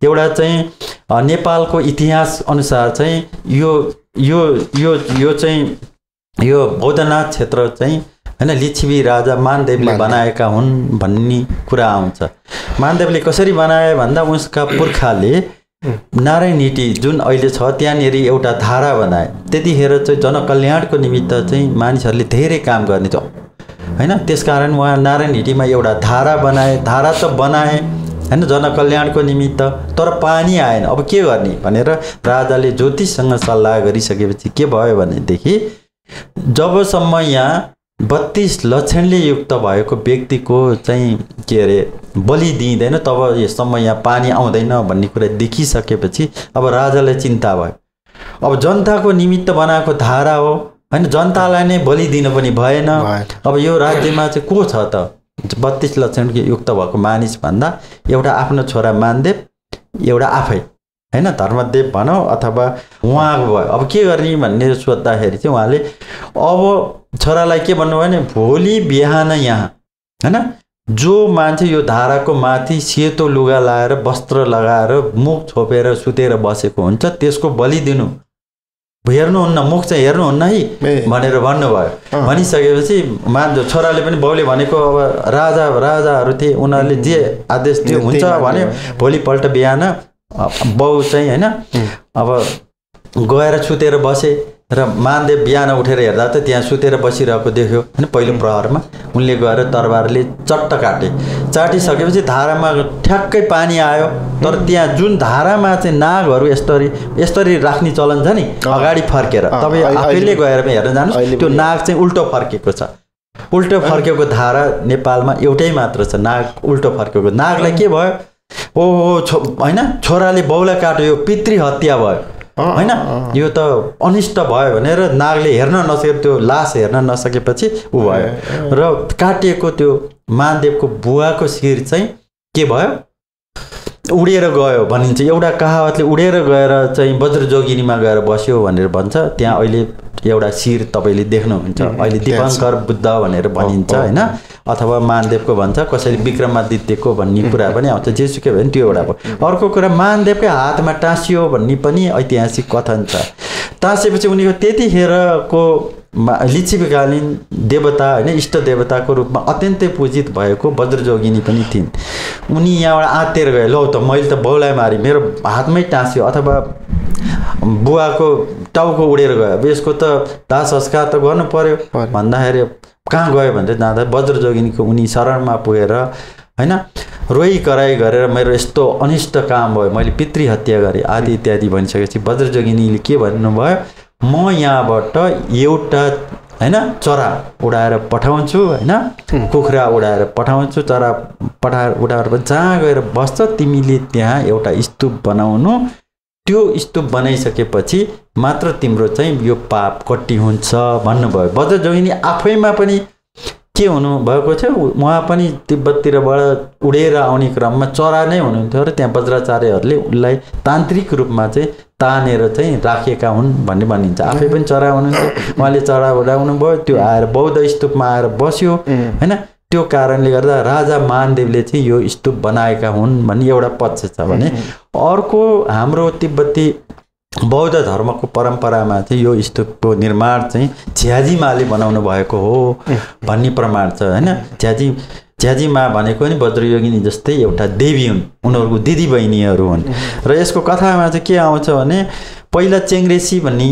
Speaker 1: एउटा चाहिँ नेपालको इतिहास अनुसार चाहिँ यो चाहिँ यो बौद्धनाथ क्षेत्र चाहिँ हैन लिच्छवी राजा मानदेवले बनाएका हुन् भन्ने कुरा आउँछ मानदेवले कसरी बनाए भन्दा उसका पुर्खाले नारायणहिटी जुन अहिले छ त्यहाँनेरि एउटा धारा बनाए त्यतिखेर चाहिँ जनकल्याणको निमित्त चाहिँ मानिसहरूले धेरै काम गर्ने थियो हैन त्यसकारण उहाँ नारायणहिटीमा एउटा धारा बनाए धारा त बनाए हैन जनकल्याणको निमित्त तर पानी आएन अब के गर्ने भनेर राजाले ज्योतिषसँग सल्लाह गरिसकेपछि के भयो भनेदेखि जबसम्म यहाँ 32 लक्षणले युक्त भएको व्यक्तिको चाहिँ के अरे बलि दिइँदैन तब यसम्म यहाँ पानी आउँदैन भन्ने कुरा देखिसकेपछि अब राजालाई चिन्ता भयो अब जनताको निमित्त बनाएको धारा हो हैन जनतालाई नै बलि दिन पनि भएन अब यो राज्यमा चाहिँ को छ त 32 लक्षण युक्त भएको मानिस भन्दा एउटा आफ्नो छोरा मानदेव एउटा आफै हैन धर्मदेव भनौं अथवा उहाँ भयो अब के गर्ने भन्ने सोध्दाखेरि चाहिँ उहाँले अब छोरालाई के भन्नु भने भोलि बिहान यहाँ हैन जो मान्छे यो धाराको माथि सेतो लुगा लाएर वस्त्र लगाएर मुख छोपेर सुतेर बसेको हुन्छ त्यसको बलि दिनु हेर्नुहुन्न मुख चाहिँ हेर्नुहुन्न है भनेर भन्नुभयो भनिसकेपछि मान्छे छोराले पनि बाउले भनेको अब राजाहरू थिए उनीहरूले जे आदेश दियो हुन्छ भने भोलिपल्ट बिहान बाउ चाहिँ हैन अब गएर सुतेर बसे र मानदेव बिहान उठेर हेर्दा त त्यहाँ सुतेर बसिरहेको देख्यो होइन। पहिलो प्रहरमा उनले गएर तरबारले चट्ट काटे। चाटिसकेपछि धारामा ठ्याक्कै पानी आयो, तर त्यहाँ जुन धारामा चाहिँ नागहरू यस्तरी राख्ने चलन छ नि, अगाडि फर्केर तपाईँ आफैले गएर हेर्न जानुहोस्, त्यो नाग चाहिँ उल्टो फर्केको छ। उल्टो फर्केको धारा नेपालमा एउटै मात्र छ, नाग उल्टो फर्केको। नागलाई के भयो, होइन छोराले बाउलाई काट्यो, यो पितृ हत्या भयो होइन, यो त अनिष्ट भयो भनेर नागले हेर्न नसकेर त्यो लास हेर्न नसकेपछि ऊ भयो र काटिएको त्यो मानदेवको बुवाको शिर चाहिँ के भयो, उडेर गयो भनिन्छ। एउटा कहावतले उडेर गएर चाहिँ वज्रजोगिनीमा गएर बस्यो भनेर भन्छ। त्यहाँ अहिले एउटा शिर तपाईँले देख्नुहुन्छ, अहिले दीपङ्कर बुद्ध भनेर भनिन्छ होइन, अथवा मानदेवको भन्छ, कसैले विक्रमादित्यको भन्ने कुरा पनि आउँछ। जेसुकै भयो भने त्यो एउटा भयो। अर्को कुरा मानदेवकै हातमा टाँसियो भन्ने पनि ऐतिहासिक कथन छ। टाँसेपछि उनीको त्यतिखेरको लिच्छवीकालीन देवता होइन, इष्ट देवताको रूपमा अत्यन्तै पूजित भएको वज्रजोगिनी पनि थिइन्। उनी यहाँबाट आत्तिएर गए, लौ त मैले त बाउलाई मारेँ, मेरो हातमै टाँस्यो, अथवा बुवाको टाउको उडेर गयो, अब यसको त दाह संस्कार त गर्नु पर्यो भन्दाखेरि कहाँ गयो भनेर जाँदा वज्रजोगिनीको उनी शरणमा पुगेर होइन रोइ कराई गरेर मेरो यस्तो अनिष्ट काम भयो, मैले पितृ हत्या गरेँ आदि इत्यादि भनिसकेपछि वज्रजोगिनीले के भन्नुभयो, म यहाँबाट एउटा होइन चरा उडाएर पठाउँछु होइन, कुखुरा उडाएर पठाउँछु, चरा उडाएर जहाँ गएर बस्छ तिमीले त्यहाँ एउटा स्तूप बनाउनु, त्यो स्तूप बनाइसकेपछि मात्र तिम्रो चाहिँ यो पाप कट्टी हुन्छ भन्नुभयो। वज्रजोगिनी आफैमा पनि के हुनुभएको थियो, उहाँ पनि तिब्बततिरबाट उडेर आउने क्रममा चरा नै हुनुहुन्थ्यो र त्यहाँ वज्राचार्यहरूले उनलाई तान्त्रिक रूपमा चाहिँ तानेर चाहिँ राखेका हुन् भन्ने भनिन्छ। आफै पनि चरा हुनुहुन्थ्यो, उहाँले चरा उडाउनु भयो, त्यो आएर बौद्ध स्तूपमा आएर बस्यो होइन। त्यो कारणले गर्दा राजा मानदेवले चाहिँ यो स्तूप बनाएका हुन् भन्ने एउटा पक्ष छ भने, अर्को हाम्रो तिब्बती बौद्ध धर्मको परम्परामा चाहिँ यो स्तूपको निर्माण चाहिँ झ्याजीमाले बनाउनु भएको हो भन्ने प्रमाण छ होइन। झ्याजीमा भनेको नि वज्रयोगिनी जस्तै एउटा देवी हुन्, उनीहरूको दिदी बहिनीहरू हुन्। र यसको कथामा चाहिँ के आउँछ भने, पहिला चेङ्ग्रेसी भन्ने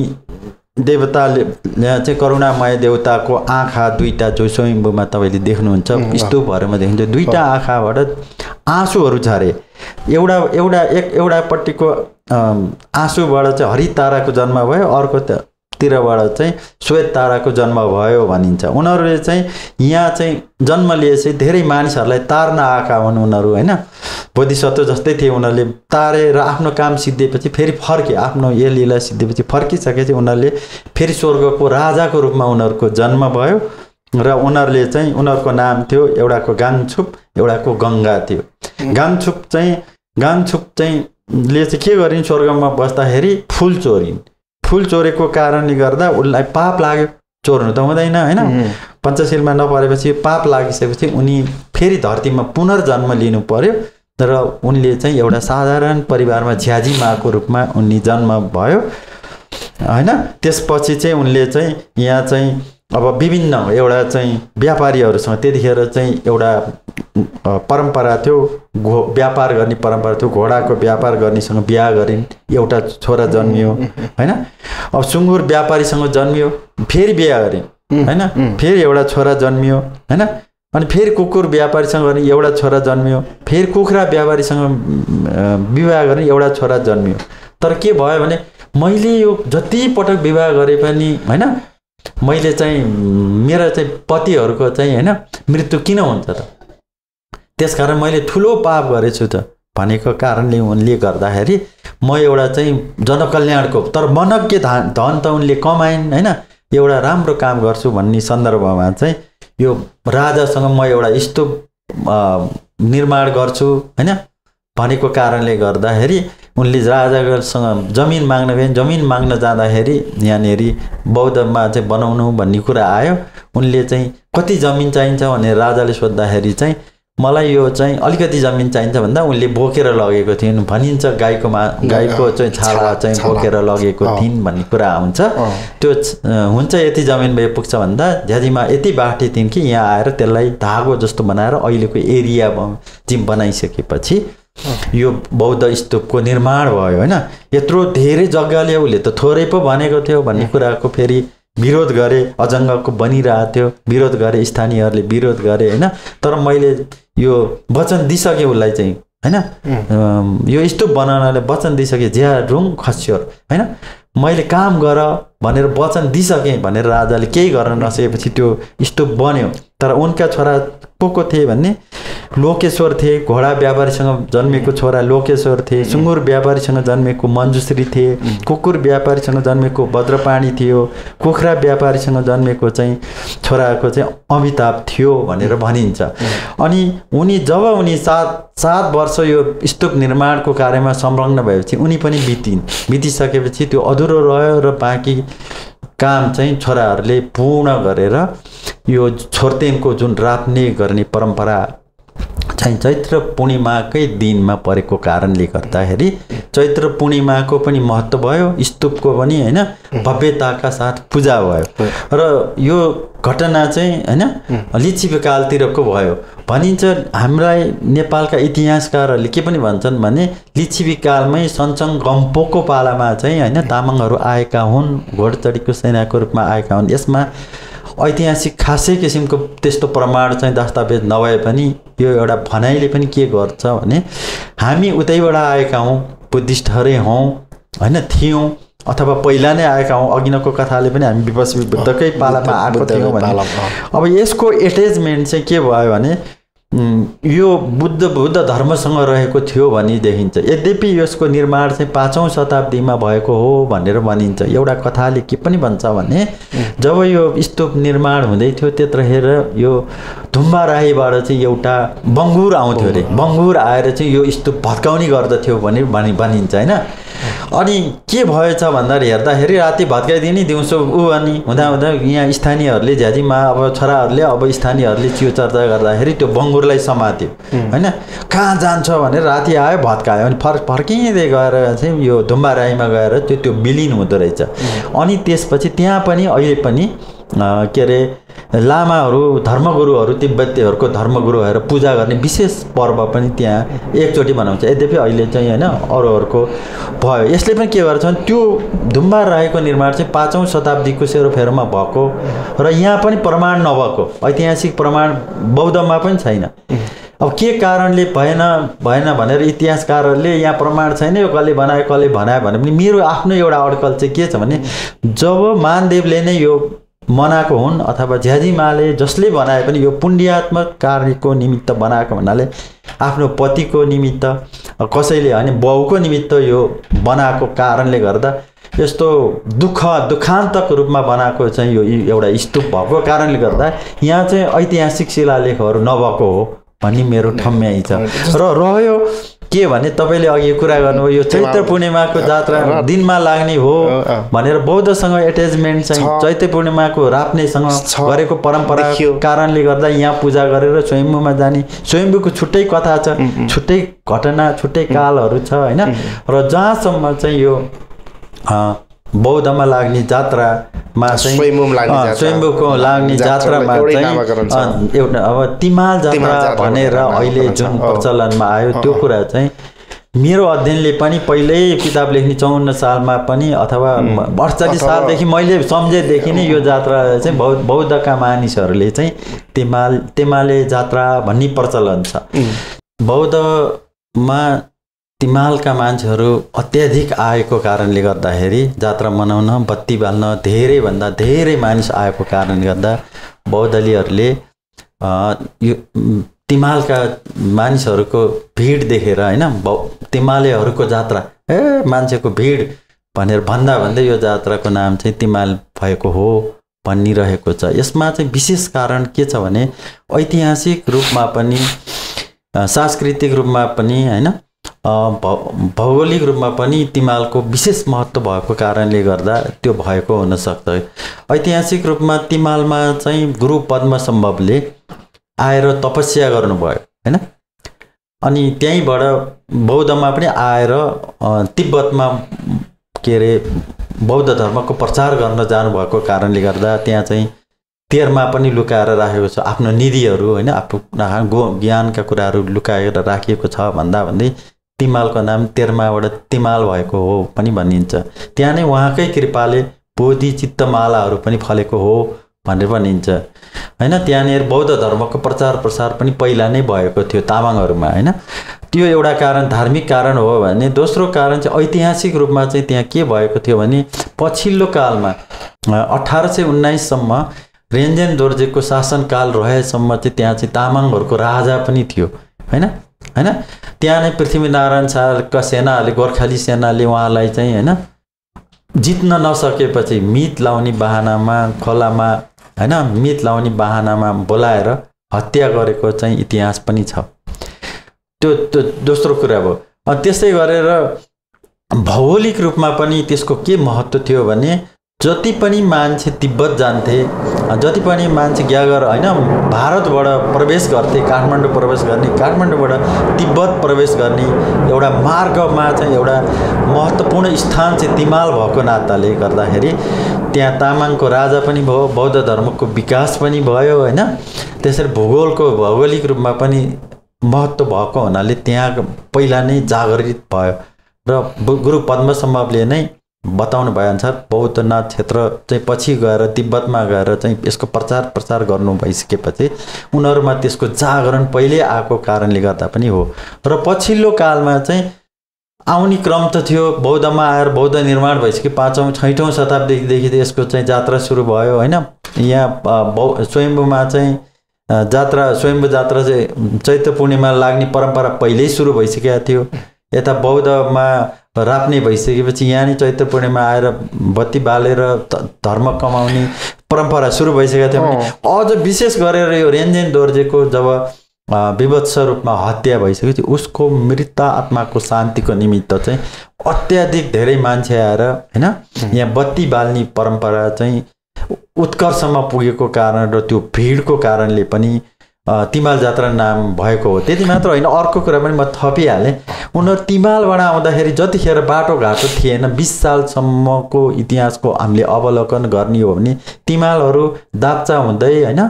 Speaker 1: देवताले चाहिँ करुणामय देवताको आँखा दुईटा जो स्वयम्भूमा तपाईँले देख्नुहुन्छ स्तूपहरूमा देखिन्छ, दुईटा आँखाबाट आँसुहरू झरे। एउटापट्टिको आँसुबाट चाहिँ हरित ताराको जन्म भयो, अर्कोतिरबाट चाहिँ श्वेत ताराको जन्म भयो भनिन्छ। उनीहरूले चाहिँ यहाँ चाहिँ जन्म लिएपछि धेरै मानिसहरूलाई तार्न आएका हुन् उनीहरू होइन, बोधिसत्व जस्तै थिए। उनीहरूले तारे र आफ्नो काम सिद्धिएपछि फेरि फर्के, आफ्नो यो लीला सिद्धिएपछि फर्किसकेपछि उनीहरूले फेरि स्वर्गको राजाको रूपमा उनीहरूको जन्म भयो र उनीहरूले चाहिँ उनीहरूको नाम थियो, एउटाको गाङछुप एउटाको गङ्गा थियो। गाङछुप चाहिँ ले चाहिँ के गरिन्, स्वर्गमा बस्दाखेरि फुल चोरिन्। फुल चोरेको कारणले गर्दा उसलाई पाप लाग्यो, चोर्नु त हुँदैन होइन। पञ्चशीलमा नपरेपछि पाप लागिसकेपछि उनी फेरि धरतीमा पुनर्जन्म लिनु पर्यो र उनले चाहिँ एउटा साधारण परिवारमा झ्याजी माको रूपमा उनी जन्म भयो होइन। त्यसपछि चाहिँ उनले चाहिँ यहाँ चाहिँ अब विभिन्न एउटा चाहिँ व्यापारीहरूसँग त्यतिखेर चाहिँ एउटा परम्परा थियो, व्यापार गर्ने परम्परा थियो, घोडाको व्यापार गर्नेसँग बिहा गरिन्, एउटा छोरा जन्मियो होइन। अब सुँगुर व्यापारीसँग जन्मियो, फेरि बिहा गरिन् होइन, फेरि एउटा छोरा जन्मियो होइन। अनि फेरि कुकुर व्यापारीसँग गर्ने एउटा छोरा जन्मियो, फेरि कुखुरा व्यापारीसँग विवाह गर्ने एउटा छोरा जन्मियो। तर के भयो भने, मैले यो जति पटक विवाह गरे पनि होइन, मैले चाहिँ मेरा चाहिँ पतिहरूको चाहिँ होइन मृत्यु किन हुन्छ त, त्यसकारण मैले ठुलो पाप गरेछु त भनेको कारणले उनले गर्दाखेरि म एउटा चाहिँ जनकल्याणको, तर मनज्ञ धन त उनले कमाइन् होइन, एउटा राम्रो काम गर्छु भन्ने सन्दर्भमा चाहिँ यो राजासँग म एउटा स्तूप निर्माण गर्छु होइन भनेको कारणले गर्दाखेरि उनले राजासँग जमिन माग्न गए। जमिन माग्न जाँदाखेरि यहाँनिर बौद्धमा चाहिँ बनाउनु भन्ने कुरा आयो। उनले चाहिँ कति जमिन चाहिन्छ भनेर राजाले सोद्धाखेरि चाहिँ मलाई यो चाहिँ अलिकति जमिन चाहिन्छ भन्दा उनले बोकेर लगेको थिइन् भनिन्छ। गाईको चाहिँ छाला चाहिँ बोकेर लगेको थिइन् भन्ने कुरा आउँछ। त्यो हुन्छ यति जमिन भए पुग्छ भन्दा झ्याजीमा यति बाठी थिइन् कि यहाँ आएर त्यसलाई धागो जस्तो बनाएर अहिलेको एरिया जिम बनाइसकेपछि यो बौद्ध स्तूपको निर्माण भयो हैन। यत्रो धेरै जग्गाले उसले त थोरै पो भनेको थियो भन्ने कुराको फेरि विरोध गरे, अजङ्गको बनिरहेको थियो, विरोध गरे, स्थानीयहरूले विरोध गरे हैन। तर मैले यो वचन दिइसकेँ उसलाई चाहिँ हैन, यो स्तूप बनाउनले वचन दिइसकेँ, ज्या रुङ खस्यो हैन, मैले काम गर भनेर वचन दिइसकेँ भनेर राजाले केही गर्न नसकेपछि त्यो स्तूप बन्यो। तर उनका छोरा को थिए भन्ने लोकेश्वर थिए, घोडा व्यापारीसँग जन्मेको छोरा लोकेश्वर थिए, सुँगुर व्यापारीसँग जन्मेको मञ्जुश्री थिए, कुकुर व्यापारीसँग जन्मेको वज्रपाणी थियो, कुखुरा व्यापारीसँग जन्मेको चाहिँ छोराको चाहिँ अमिताभ थियो भनेर भनिन्छ। अनि उनी जब उनी सात वर्ष यो स्तूप निर्माणको कार्यमा संलग्न भएपछि उनी पनि बितिसकेपछि त्यो अधुरो रह्यो र बाँकी काम चाहिँ छोराहरूले पूर्ण गरेर यो छोर्तेनको जुन राप्ने गर्ने परम्परा चाहिँ चैत्र पूर्णिमाकै दिनमा परेको कारणले गर्दाखेरि चैत्र पूर्णिमाको पनि महत्त्व भयो, स्तूपको पनि हैन भव्यताका साथ पूजा भयो। र यो घटना चाहिँ हैन लिच्छिविकालतिरको भयो भनिन्छ। हाम्रा नेपालका इतिहासकारहरूले के पनि भन्छन् भने लिच्छिविकालमै सञ्चङ गम्पोको पालामा चाहिँ हैन तामाङहरू आएका हुन्, घोडचढीको सेनाको रूपमा आएका हुन्। यसमा ऐतिहासिक खासै किसिमको त्यस्तो प्रमाण चाहिँ दस्तावेज नभए पनि यो एउटा भनाइले पनि के गर्छ भने हामी उतैबाट आएका हौँ, बुद्धिस्टहरू हौँ हैन थियौँ, अथवा पहिला नै आएका हौँ, अघिनको कथाले पनि हामी विपस बुद्धकै पालामा आएको थियौँ भने अब यसको एट्याचमेन्ट चाहिँ के भयो भने यो बुद्ध धर्मसँग रहेको थियो भनी देखिन्छ। यद्यपि यसको निर्माण चाहिँ 5औं शताब्दीमा भएको हो भनेर भनिन्छ। एउटा कथाले के पनि भन्छ भने जब यो स्तूप निर्माण हुँदै थियो त्यतिखेर यो धुम्बा राईबाट चाहिँ एउटा बङ्गुर आउँथ्यो अरे, बङ्गुर आएर चाहिँ यो स्तूप भत्काउने गर्दथ्यो भने भनिन्छ हैन। अनि के भएछ भन्दा हेर्दाखेरि राति भत्काइदिने, दिउँसो अनि हुँदा यहाँ स्थानीयहरूले झ्याजीमा अब छोराहरूले अब स्थानीयहरूले चियोचर्चा गर्दाखेरि त्यो बङ्गुरलाई समात्यो हैन। कहाँ जान्छ भनेर राति आयो भत्कायो, अनि फर्किँदै गएर चाहिँ यो धुम्बा राईमा गएर त्यो विलिन हुँदो रहेछ। अनि त्यसपछि त्यहाँ पनि अहिले पनि के अरे लामाहरू धर्मगुरुहरू तिब्बतीहरूको धर्मगुरुहरू पूजा गर्ने विशेष पर्व पनि त्यहाँ एकचोटि मनाउँछ। यद्यपि अहिले चाहिँ हैन अरूहरूको भयो। यसले पनि के गर्छ भने त्यो धुम्बा राईको निर्माण चाहिँ 5औं शताब्दीको सेरोफेरोमा भएको र यहाँ पनि प्रमाण नभएको ऐतिहासिक प्रमाण बौद्धमा पनि छैन। अब के कारणले भएन भनेर इतिहासकारहरूले यहाँ प्रमाण छैन यो कसले बनायो भने पनि मेरो आफ्नो एउटा अड्कल चाहिँ के छ भने जब मानदेवले नै यो बनाएको हुन् अथवा झ्याजीमाले जसले बनाए पनि यो पुण्यात्मक कार्यको निमित्त बनाएको भन्नाले आफ्नो पतिको निमित्त कसैले अनि बाउको निमित्त यो बनाएको कारणले गर्दा यस्तो दुखान्तको रूपमा बनाएको चाहिँ यो एउटा स्तूप भएको कारणले गर्दा यहाँ चाहिँ ऐतिहासिक शिलालेखहरू नभएको हो भन्ने मेरो ठम्याइ छ। र रह्यो के भने तपाईँले अघि कुरा गर्नुभयो यो चैत्र पूर्णिमाको जात्रा दिनमा लाग्ने हो भनेर बौद्धसँग एट्याचमेन्ट चाहिँ चैत्र पूर्णिमाको राप्नेसँग गरेको परम्परा कारणले गर्दा यहाँ पूजा गरेर स्वयम्भूमा जाने, स्वयम्भूको छुट्टै कथा छ, छुट्टै घटना, छुट्टै कालहरू छ हैन। र जहाँसम्म चाहिँ यो बौद्धमा लाग्ने जात्रामा चाहिँ स्वयम्भूको लाग्ने जात्रामा चाहिँ एउटा अब तिमाल जात्रा भनेर अहिले जुन प्रचलनमा आयो त्यो कुरा चाहिँ मेरो अध्ययनले पनि पहिल्यै किताब लेख्ने 54 सालमा पनि अथवा 48 सालदेखि मैले सम्झेदेखि नै यो जात्रा चाहिँ बौद्धका मानिसहरूले चाहिँ तेमाले जात्रा भन्ने प्रचलन छ। बौद्धमा तिमालका मान्छेहरू अत्याधिक आएको कारणले गर्दाखेरि जात्रा मनाउन बत्ती बाल्न धेरैभन्दा धेरै मानिस आएको कारणले गर्दा बौद्धलीहरूले यो तिमालका मानिसहरूको भिड देखेर हैन तिमालेहरूको जात्रा मान्छेको भिड भनेर भन्दै यो जात्राको नाम चाहिँ तिमाल भएको हो भनिरहेको छ। यसमा चाहिँ विशेष कारण के छ भने ऐतिहासिक रूपमा पनि सांस्कृतिक रूपमा पनि हैन भौगोलिक रूपमा पनि तिमालको विशेष महत्त्व भएको कारणले गर्दा त्यो भएको हुन सक्छ। ऐतिहासिक रूपमा तिमालमा चाहिँ गुरु पद्मसम्भवले आएर तपस्या गर्नुभयो हैन। अनि त्यहीँबाट बौद्धमा पनि आएर तिब्बतमा के अरे बौद्ध धर्मको प्रचार गर्न जानुभएको कारणले गर्दा त्यहाँ चाहिँ तेरमा पनि लुकाएर राखेको छ आफ्नो निधिहरू हैन, आफ्नो ज्ञानका कुराहरू लुकाएर राखिएको छ भन्दै तिमालको नाम तेर्माबाट तिमाल भएको हो पनि भनिन्छ। त्यहाँ नै उहाँकै कृपाले बोधि चित्तमालाहरू पनि फलेको हो भनेर भनिन्छ हैन। त्यहाँनिर बौद्ध धर्मको प्रचार प्रसार पनि पहिला नै भएको थियो तामाङहरूमा हैन। त्यो एउटा कारण धार्मिक कारण हो भने दोस्रो कारण चाहिँ ऐतिहासिक रूपमा चाहिँ त्यहाँ के भएको थियो भने पछिल्लो कालमा 1819 सम्म रेन्जेन दोर्जेको शासनकाल रहेसम्म चाहिँ त्यहाँ चाहिँ तामाङहरूको राजा पनि थियो हैन हैन। त्यहाँ नै पृथ्वीनारायण शाहका सेनाहरूले गोर्खाली सेनाले उहाँलाई चाहिँ हैन जित्न नसकेपछि मित लाउने बाहनामा खोलामा हैन मित लाउने बाहनामा बोलाएर हत्या गरेको चाहिँ इतिहास पनि छ। त्यो दोस्रो कुरा भयो। त्यसै गरेर भौगोलिक रूपमा पनि त्यसको के महत्त्व थियो भने जति पनि मान्छे तिब्बत जान्थे, जति पनि मान्छे ग्यागर हैन भारतबाट प्रवेश गर्थे, काठमाडौँ प्रवेश गर्ने, काठमाडौँबाट तिब्बत प्रवेश गर्ने एउटा मार्गमा चाहिँ एउटा महत्त्वपूर्ण स्थान चाहिँ तिमाल भएको नाताले गर्दाखेरि त्यहाँ तामाङको राजा पनि भयो, बौद्ध धर्मको विकास पनि भयो हैन। त्यसरी भौगोलिक रूपमा पनि महत्त्व भएको हुनाले त्यहाँ पहिला नै जागृत भयो र गुरु पद्मसम्भवले नै बताउनु भएअनुसार बौद्धनाथ क्षेत्र चाहिँ पछि गएर तिब्बतमा गएर चाहिँ यसको प्रचार प्रसार गर्नु भइसकेपछि उनीहरूमा त्यसको जागरण पहिले आएको कारणले गर्दा पनि हो। र पछिल्लो कालमा चाहिँ आउने क्रम त थियो, बौद्धमा आएर बौद्ध निर्माण भइसक्यो 5औं 6औं शताब्दीदेखि यसको चाहिँ यात्रा सुरु भयो हैन। यहाँ स्वयम्भूमा चाहिँ स्वयम्भू जात्रा चाहिँ चैत्र पूर्णिमा लाग्ने परम्परा पहिल्यै सुरु भइसकेको थियो। यता बौद्धमा राप्ने भइसकेपछि यहाँ नि चैत्र पूर्णिमा आएर बत्ती बालेर धर्म कमाउने परम्परा सुरु भइसकेको थियो भने अझ विशेष गरेर यो रेन्जेन दोर्जेको जब विभत्स रूपमा हत्या भइसकेपछि उसको मृत आत्माको शान्तिको निमित्त चाहिँ अत्याधिक धेरै मान्छे आएर हैन यहाँ बत्ती बाल्ने परम्परा चाहिँ उत्कर्षमा पुगेको कारण र त्यो भिडको कारणले पनि तिमाल जात्रा नाम भएको हो। त्यति मात्र होइन, अर्को कुरा पनि म थपिहालेँ। उनीहरू तिमालबाट आउँदाखेरि जतिखेर बाटोघाटो थिएन 20 सालसम्मको इतिहासको हामीले अवलोकन गर्ने हो भने तिमालहरू दाप्चा हुँदै हैन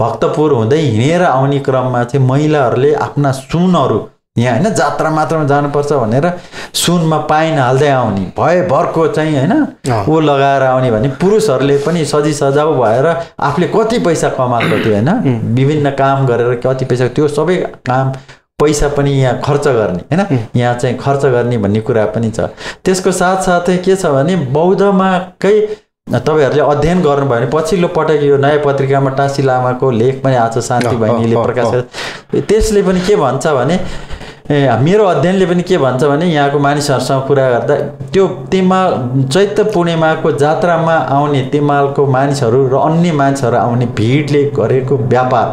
Speaker 1: भक्तपुर हुँदै हिँडेर आउने क्रममा चाहिँ महिलाहरूले आफ्ना सुनहरू यहाँ हैन जात्रा मात्रमा जानुपर्छ भनेर सुनमा पाइन हाल्दै आउने भयभरको चाहिँ हैन ऊ लगाएर आउने भने पुरुषहरूले पनि सजी सजाउ भएर आफूले कति पैसा कमाएको थियो हैन विभिन्न काम गरेर कति पैसा त्यो सबै काम पैसा पनि यहाँ खर्च गर्ने हैन यहाँ चाहिँ खर्च गर्ने भन्ने कुरा पनि छ। त्यसको साथसाथै के छ भने बौद्धमाकै तपाईहरुले अध्ययन गर्नुभयो भने पछिल्लो पटक यो नयाँ पत्रिकामा टासी लामाको लेख पनि आज शान्ति बहिनीले प्रकाश त्यसले पनि के भन्छ भने मेरो अध्ययनले पनि के भन्छ भने यहाँको मानिसहरुसँग कुरा गर्दा त्यो तिमाल चैत्र पूर्णिमाको जात्रामा आउने तिमालको मानिसहरु र अन्य मानिसहरु आउने भिडले गरेको व्यापार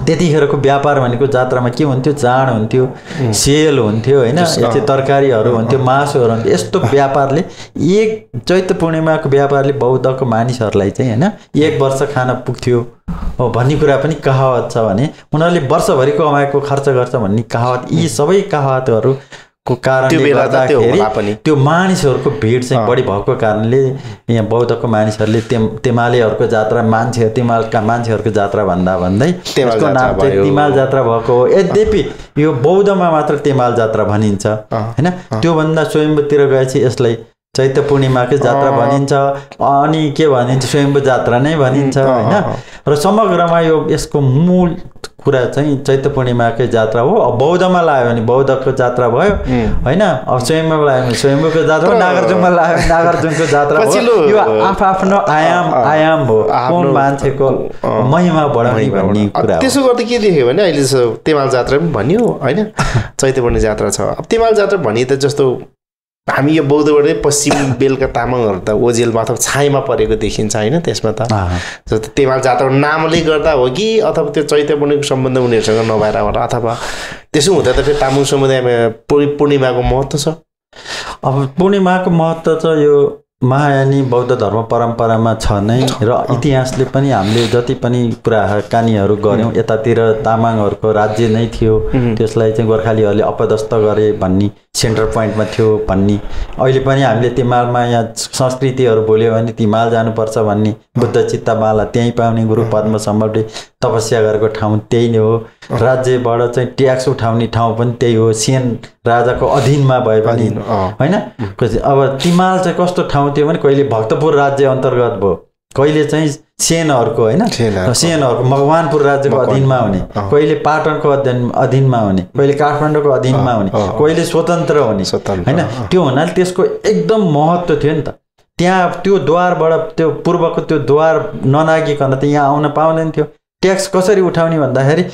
Speaker 1: त्यतिखेरको व्यापार भनेको जात्रामा के हुन्थ्यो चाड हुन्थ्यो सेल हुन्थ्यो हैन यस्तै तरकारीहरु हुन्थ्यो मासुहरु हुन्थ्यो यस्तो व्यापारले एक चैत्र पूर्णिमाको व्यापारले बौद्धको मानिसहरुलाई चाहिँ हैन एक वर्ष खान पुग्थ्यो भन्ने कुरा पनि कहावत छ भने उनीहरूले वर्षभरिको कमाएको खर्च गर्छ भन्ने कहावत यी सबै कहावतहरु को कारणले गर्दाखेरि त्यो मानिसहरुको भिड चाहिँ बढी भएको कारणले यहाँ बौद्धको मानिसहरुले तेमालेहरुको जात्रा मान्छे तिमालका मान्छेहरुको जात्रा भन्दै त्यसको नाम चाहिँ तिमाल जात्रा भएको हो। यद्यपि यो बौद्धमा मात्र तिमाल जात्रा भनिन्छ हैन त्यो भन्दा स्वयम्भूतिर गएपछि यसलाई चैत्र पूर्णिमाकै जात्रा भनिन्छ अनि के भनिन्छ स्वयम्भू जात्रा नै भनिन्छ हैन र समग्रमा यो यसको मूल कुरा चाहिँ चैत्र पूर्णिमाकै जात्रा हो। अब बौद्धमा लाग्यो भने बौद्धको जात्रा भयो हैन अब स्वयम्भूमा लाग्यो भने स्वयम्भूको जात्रा नागार्जुनमा लाग्यो भने नागार्जुनको जात्रा हो। यो आफ्नो आयाम हो कुन मान्छेको महिमा बढाउने भन्ने कुरा हो।
Speaker 2: त्यसो गर्दा के देख्यो भने अहिले तिमाल जात्रा पनि भन्यो हैन चैत्र पूर्णिमा जात्रा छ। अब तिमाल जात्रा भनि त जस्तो हामी यो बौद्धबाटै पश्चिम बेलका तामाङहरु त ओजेलमा अथवा छाईमा परेको देखिन्छ हैन त्यसमा त जस्तो तिमाल जात्रा नामले गर्दा हो कि अथवा त्यो चैत्र पूर्णिमाको सम्बन्ध उनीहरुसँग नभएर होला अथवा त्यसो हुँदा त फेरि तामाङ समुदायमा पूर्णिमाको महत्त्व छ।
Speaker 1: अब पूर्णिमाको महत्त्व छ यो महायानी बौद्ध धर्म परम्परामा छ नै र इतिहासले पनि हामीले जति पनि कुराकानीहरु गर्यौं यतातिर तामाङहरुको राज्य नै थियो त्यसलाई चाहिँ गोर्खालीहरुले अपदस्थ गरे भन्ने सेन्टर पोइन्टमा थियो भन्ने, अहिले पनि हामीले तिमालमा यहाँ संस्कृतिहरू बोल्यो भने तिमाल जानुपर्छ भन्ने, बुद्ध चित्तमाला त्यहीँ पाउने, गुरु पद्म सम्बन्धी तपस्या गरेको ठाउँ त्यही नै हो, राज्यबाट चाहिँ ट्याक्स उठाउने ठाउँ पनि त्यही हो, सेन राजाको अधीनमा भए पनि होइन। अब तिमाल चाहिँ कस्तो ठाउँ थियो भने कहिले भक्तपुर राज्य अन्तर्गत भयो, कहिले चाहिँ सेनहरूको होइन, सेनहरूको मकवानपुर राज्यको अधीनमा हुने, कहिले पाटनको अधीनमा हुने, कहिले काठमाडौँको अधीनमा हुने, कहिले स्वतन्त्र हुने होइन। त्यो हुनाले त्यसको एकदम महत्त्व थियो नि त। त्यहाँ त्यो द्वारबाट त्यो पूर्वको त्यो द्वार ननागिकन त यहाँ आउन पाउँदैन थियो। ट्याक्स कसरी उठाउने भन्दाखेरि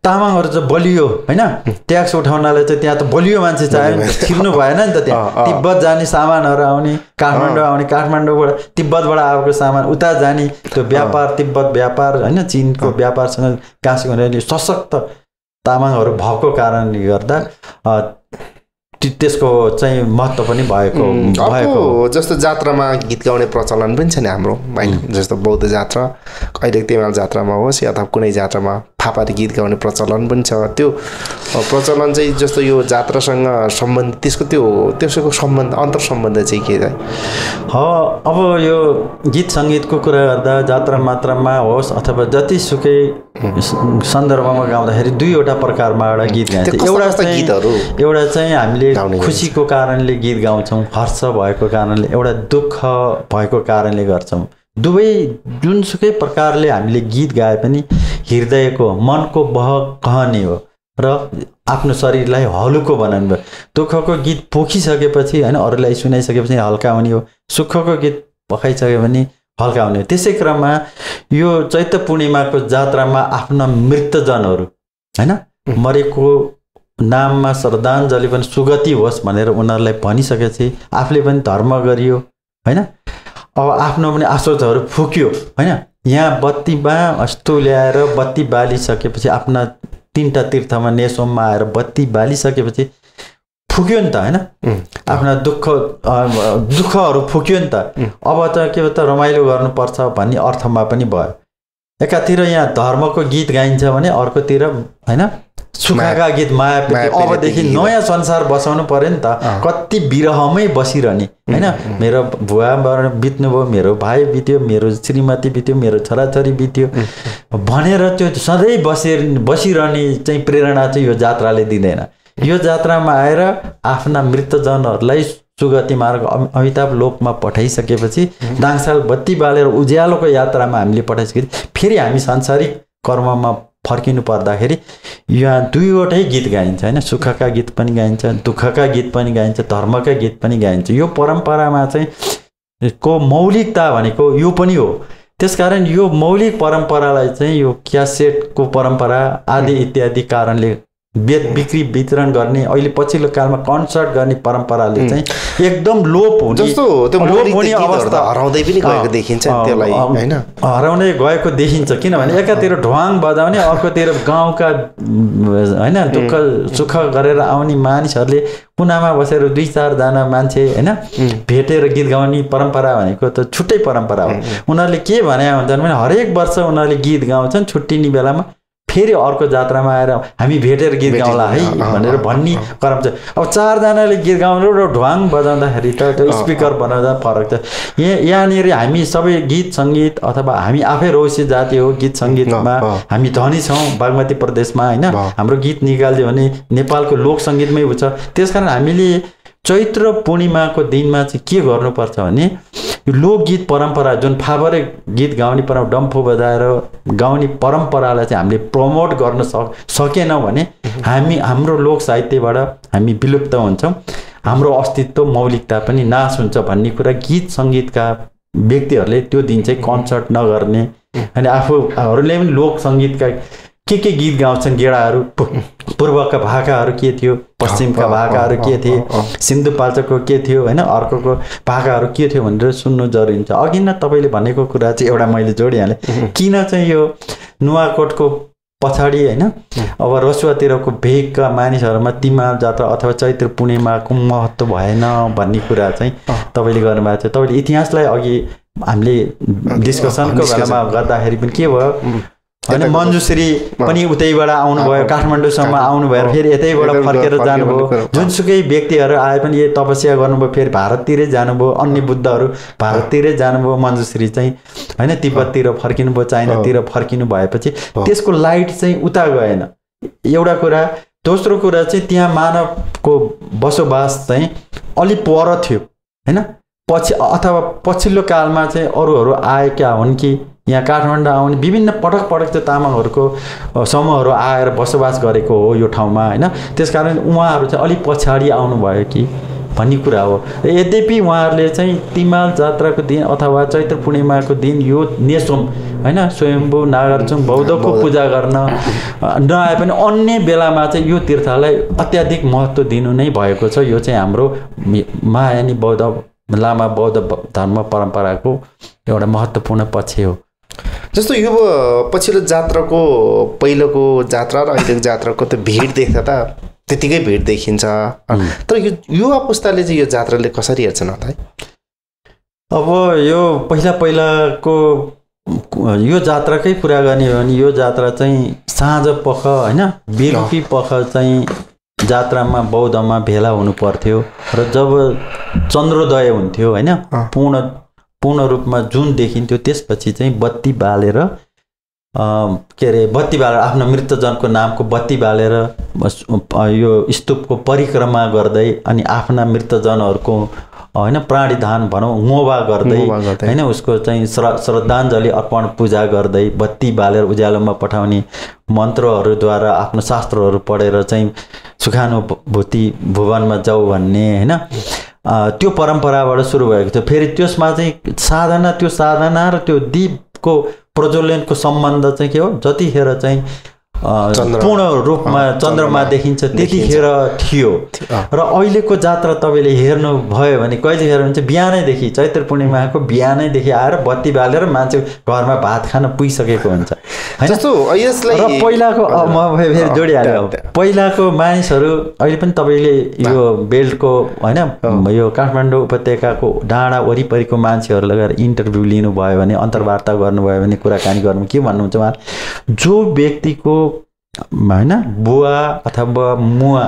Speaker 1: तामाङहरू चाहिँ बलियो होइन, ट्याक्स उठाउनलाई चाहिँ त्यहाँ त बलियो मान्छे चाहियो नि त, छिर्नु भएन नि त। त्यहाँ तिब्बत जाने सामानहरू आउने, काठमाडौँ आउने, काठमाडौँबाट तिब्बतबाट आएको सामान उता जाने, त्यो व्यापार तिब्बत व्यापार होइन, चिनको व्यापारसँग काँसी हुने सशक्त तामाङहरू भएको कारणले गर्दा त्यसको चाहिँ महत्त्व पनि भएको
Speaker 2: जस्तो जात्रामा गीत गाउने प्रचलन पनि छ नि हाम्रो होइन, जस्तो बौद्ध जात्रा, अहिले तिमाल जात्रामा होस् या अथवा कुनै जात्रामा फापारी गीत गाउने प्रचलन पनि छ। त्यो प्रचलन चाहिँ जस्तो यो जात्रासँग सम्बन्धित त्यसको सम्बन्ध अन्तर सम्बन्ध चाहिँ के छ?
Speaker 1: अब यो गीत सङ्गीतको कुरा गर्दा जात्रा मात्रामा होस् अथवा जतिसुकै सन्दर्भमा गाउँदाखेरि दुईवटा प्रकारमा एउटा गीत गाइन्छ। एउटा चाहिँ हामीले खुसीको कारणले गीत गाउँछौँ, हर्ष भएको कारणले, एउटा दुःख भएको कारणले गर्छौँ। दुवै जुनसुकै प्रकारले हामीले गीत गाए पनि हृदयको मनको बह कहने हो र आफ्नो शरीरलाई हलुको बनाउनु भयो। दुःखको गीत पोखिसकेपछि होइन, अरूलाई सुनाइसकेपछि हल्का हुने हो, सुखको गीत पखाइसक्यो भने हल्का हुने हो। त्यसै क्रममा यो चैत्र पूर्णिमाको जात्रामा आफ्ना मृतजनहरू होइन, मरेको नाममा श्रद्धाञ्जली पनि सुगति होस् भनेर उनीहरूलाई भनिसकेपछि आफूले पनि धर्म गरियो होइन। अब आफ्नो पनि आशोचहरू फुक्यो होइन। यहाँ बत्तीमा अस्तो ल्याएर बत्ती बालिसकेपछि आफ्ना 3टा तीर्थमा नेसोममा आएर बत्ती बालिसकेपछि फुक्यो नि त होइन, आफ्ना दुःखहरू फुक्यो नि त। अब त के त रमाइलो गर्नुपर्छ भन्ने अर्थमा पनि भयो। एकातिर यहाँ धर्मको गीत गाइन्छ भने अर्कोतिर होइन सुखका गीत, माया प्रीति। अबदेखि नयाँ संसार बसाउनु पर्यो नि त, कति विरहमै बसिरहने होइन। मेरो बुवा बित्नुभयो, मेरो भाइ बित्यो, मेरो श्रीमती बित्यो, मेरो छोराछोरी बित्यो भनेर त्यो सधैँ बसिरहने चाहिँ प्रेरणा चाहिँ यो जात्राले दिँदैन। यो जात्रामा आएर आफ्ना मृतजनहरूलाई सुगति मार्ग अमिताभ लोकमा पठाइसकेपछि दाङसाल बत्ती बालेर उज्यालोको यात्रामा हामीले पठाइसकेपछि फेरि हामी सांसारिक कर्ममा फर्किनु पर्दाखेरि यहाँ दुईवटै गीत गाइन्छ होइन। सुखका गीत पनि गाइन्छ, दुःखका गीत पनि गाइन्छ, धर्मका गीत पनि गाइन्छ। यो परम्परामा चाहिँ को मौलिकता भनेको यो पनि हो। त्यसकारण यो मौलिक परम्परालाई चाहिँ यो क्यासेटको परम्परा आदि इत्यादि कारणले बिक्री वितरण गर्ने, अहिले पछिल्लो कालमा कन्सर्ट गर्ने परम्पराले चाहिँ एकदम लोप हुने,
Speaker 2: जस्तो त्यो लोप हुने अवस्था हराउँदै पनि गएको देखिन्छ। त्यसलाई हैन
Speaker 1: हराउँदै गएको देखिन्छ, किनभने एकातिर ढ्वाङ बजाउने, अर्कोतिर गाउँका हैन दुःख सुख गरेर आउने मानिसहरूले कुनामा बसेर 2-4 जना मान्छे हैन भेटेर गीत गाउने परम्परा भनेको त छुट्टै परम्परा हो। उनीहरूले के भने हुन्छन् भने हरेक वर्ष उनीहरूले गीत गाउँछन्, छुट्टिने बेलामा फेरि अर्को जात्रामा आएर हामी भेटेर गीत गाउँला है भनेर भन्ने क्रम छ। अब 4 जनाले गीत गाउनु र ढ्वाङ बजाउँदाखेरि त त्यो स्पिकर बनाउँदा फरक छ। यहाँनिर हामी सबै गीत सङ्गीत अथवा हामी आफै रौसी जाति हो, गीत सङ्गीतमा हामी धनी छौँ बागमती प्रदेशमा हैन। हाम्रो गीत निकाल्यो भने नेपालको लोक सङ्गीतमै हुन्छ। त्यसकारण हामीले चैत्र पूर्णिमाको दिनमा चाहिँ के गर्नुपर्छ भने यो लोकगीत परम्परा जुन फाबरे गीत गाउने परम्परा, डम्फु बजाएर गाउने परम्परालाई चाहिँ हामीले प्रमोट गर्न सकेनौँ भने हाम्रो लोक साहित्यबाट हामी विलुप्त हुन्छौँ, हाम्रो अस्तित्व मौलिकता पनि नाश हुन्छ भन्ने कुरा गीत सङ्गीतका व्यक्तिहरूले त्यो दिन चाहिँ कन्सर्ट नगर्ने अनि आफूहरूले पनि लोक सङ्गीतका के गीत गाउँछन्। गेडाहरू पूर्वका भाकाहरू के थियो, पश्चिमका भाकाहरू के थिए, सिन्धुपाल्चोकको के थियो हैन, अर्कोको भाकाहरू के थियो भनेर सुन्नु जरुरी छ। अघि नै तपाईँले भनेको कुरा चाहिँ एउटा मैले जोडिहालेँ, किन चाहिँ यो नुवाकोटको पछाडि हैन अब रसुवातिरको भेगका मानिसहरूमा तिमाल जात्रा अथवा चैत्र पूर्णिमाको महत्त्व भएन भन्ने कुरा चाहिँ तपाईँले गर्नुभएको छ। तपाईँले इतिहासलाई अघि हामीले डिस्कसनको बेलामा गर्दाखेरि पनि के भयो, होइन मञ्जुश्री पनि उतैबाट आउनुभयो काठमाडौँसम्म आउनुभयो फेरि यतैबाट फर्केर जानुभयो जुनसुकै व्यक्तिहरू आए पनि यो तपस्या गर्नुभयो फेरि भारततिरै जानुभयो अन्य बुद्धहरू भारततिरै जानुभयो मञ्जुश्री चाहिँ होइन तिब्बततिर फर्किनुभयो चाइनातिर फर्किनु भएपछि त्यसको लाइट चाहिँ उता गएन एउटा कुरा दोस्रो कुरा चाहिँ त्यहाँ मानवको बसोबास चाहिँ अलिक पर थियो होइन पछि अथवा पछिल्लो कालमा चाहिँ अरूहरू आएका हुन् कि यहाँ काठमाडौँ आउने विभिन्न पटक चाहिँ तामाङहरूको समूहहरू आएर बसोबास गरेको हो यो ठाउँमा होइन त्यसकारण उहाँहरू चाहिँ अलिक पछाडि आउनुभयो कि भन्ने कुरा हो यद्यपि उहाँहरूले चाहिँ तिमाल जात्राको दिन अथवा चैत्र पूर्णिमाको दिन यो नेसोम होइन स्वयम्भू नागार्जुन बौद्धको पूजा गर्न नआए पनि अन्य बेलामा चाहिँ यो तीर्थलाई अत्याधिक महत्त्व दिनु नै भएको छ यो चाहिँ हाम्रो महायानी बौद्ध लामा बौद्ध धर्म परम्पराको एउटा महत्त्वपूर्ण पक्ष हो
Speaker 2: जस्तो यो पछिल्लो जात्राको पहिलोको जात्रा र अहिलेको जात्राको त भिड देख्दा त त्यतिकै भिड देखिन्छ तर यो युवा पुस्ताले चाहिँ यो जात्राले कसरी हेर्छन् होला है
Speaker 1: अब यो पहिलाको यो जात्राकै कुरा गर्ने हो भने यो जात्रा चाहिँ साँझ पख होइन बेलुकी पख चाहिँ जात्रामा बौद्धमा भेला हुनु पर्थ्यो र जब चन्द्रोदय हुन्थ्यो होइन पूर्ण रूपमा जुन देखिन्थ्यो त्यसपछि चाहिँ बत्ती बालेर के अरे बत्ती बालेर आफ्नो मृतजनको नामको बत्ती बालेर यो स्तूपको परिक्रमा गर्दै अनि आफ्ना मृतजनहरूको होइन प्राणीदान भनौँ मोवा गर्दै होइन उसको चाहिँ श्रद्धाञ्जली अर्पण पूजा गर्दै बत्ती बालेर उज्यालोमा पठाउने मन्त्रहरूद्वारा आफ्नो शास्त्रहरू पढेर चाहिँ सुखानुभूति भुवनमा जाऊ भन्ने होइन त्यो परम्पराबाट सुरु भएको थियो फेरि त्यसमा चाहिँ साधना र त्यो दीपको प्रज्वलनको सम्बन्ध चाहिँ के हो जतिखेर चाहिँ पूर्ण रूपमा चन्द्रमा देखिन्छ त्यतिखेर थियो र अहिलेको जात्रा तपाईँले हेर्नु भयो भने कहिलेखेर हुन्छ बिहानैदेखि चैत्र पूर्णिमाको बिहानैदेखि आएर बत्ती बालेर मान्छे घरमा भात खान पुगिसकेको हुन्छ र पहिलाको म फेरि जोडिहाल्यो पहिलाको मानिसहरू अहिले पनि तपाईँले यो बेल्टको होइन यो काठमाडौँ उपत्यकाको डाँडा वरिपरिको मान्छेहरूलाई गएर इन्टरभ्यू लिनुभयो भने अन्तर्वार्ता गर्नुभयो भने कुराकानी गर्नु के भन्नुहुन्छ उहाँ जो व्यक्तिको होइन बुवा अथवा मुवा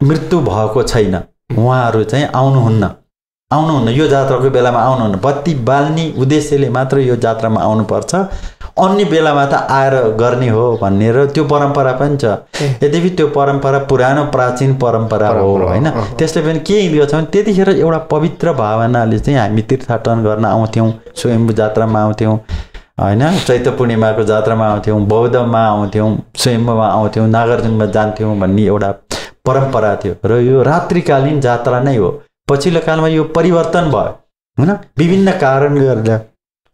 Speaker 1: मृत्यु भएको छैन उहाँहरू चाहिँ आउनुहुन्न यो जात्राको बेलामा आउनुहुन्न बत्ती बाल्ने उद्देश्यले मात्र यो जात्रामा आउनुपर्छ अन्य बेलामा त आएर गर्ने हो भन्ने र त्यो परम्परा पनि छ यद्यपि त्यो परम्परा पुरानो प्राचीन परम्परा हो होइन त्यसले पनि के गर्छ भने त्यतिखेर एउटा पवित्र भावनाले चाहिँ हामी तीर्थाटन गर्न आउँथ्यौँ स्वयम्भू जात्रामा आउँथ्यौँ होइन चैत्र पूर्णिमाको जात्रामा आउँथ्यौँ बौद्धमा आउँथ्यौँ स्वयम्भूमा आउँथ्यौँ नागार्जुनमा जान्थ्यौँ भन्ने एउटा परम्परा थियो र यो रात्रिकालीन जात्रा नै हो पछिल्लो कालमा यो परिवर्तन भयो होइन विभिन्न कारणले गर्दा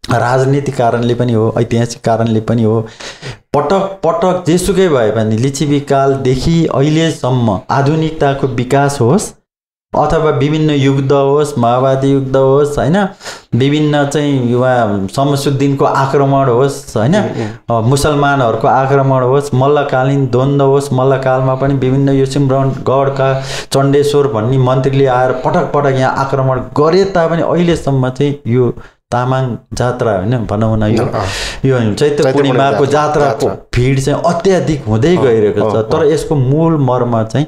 Speaker 1: राजनीतिक कारणले पनि हो ऐतिहासिक कारणले पनि हो पटक जेसुकै भए पनि लिच्छवीकालदेखि अहिलेसम्म आधुनिकताको विकास होस् अथवा विभिन्न युद्ध होस् माओवादी युद्ध होस् होइन विभिन्न चाहिँ युवा शमसुद्दिनको आक्रमण होस् होइन मुसलमानहरूको आक्रमण होस् मल्लकालीन द्वन्द्व होस् मल्लकालमा पनि विभिन्न यो सिमरौनगढका चण्डेश्वर भन्ने मन्त्रीले आएर पटक यहाँ आक्रमण गरे तापनि अहिलेसम्म चाहिँ यो तामाङ जात्रा होइन भनौँ न यो चैत्र पूर्णिमाको जात्राको भिड चाहिँ अत्याधिक हुँदै गइरहेको छ तर यसको मूल मर्म चाहिँ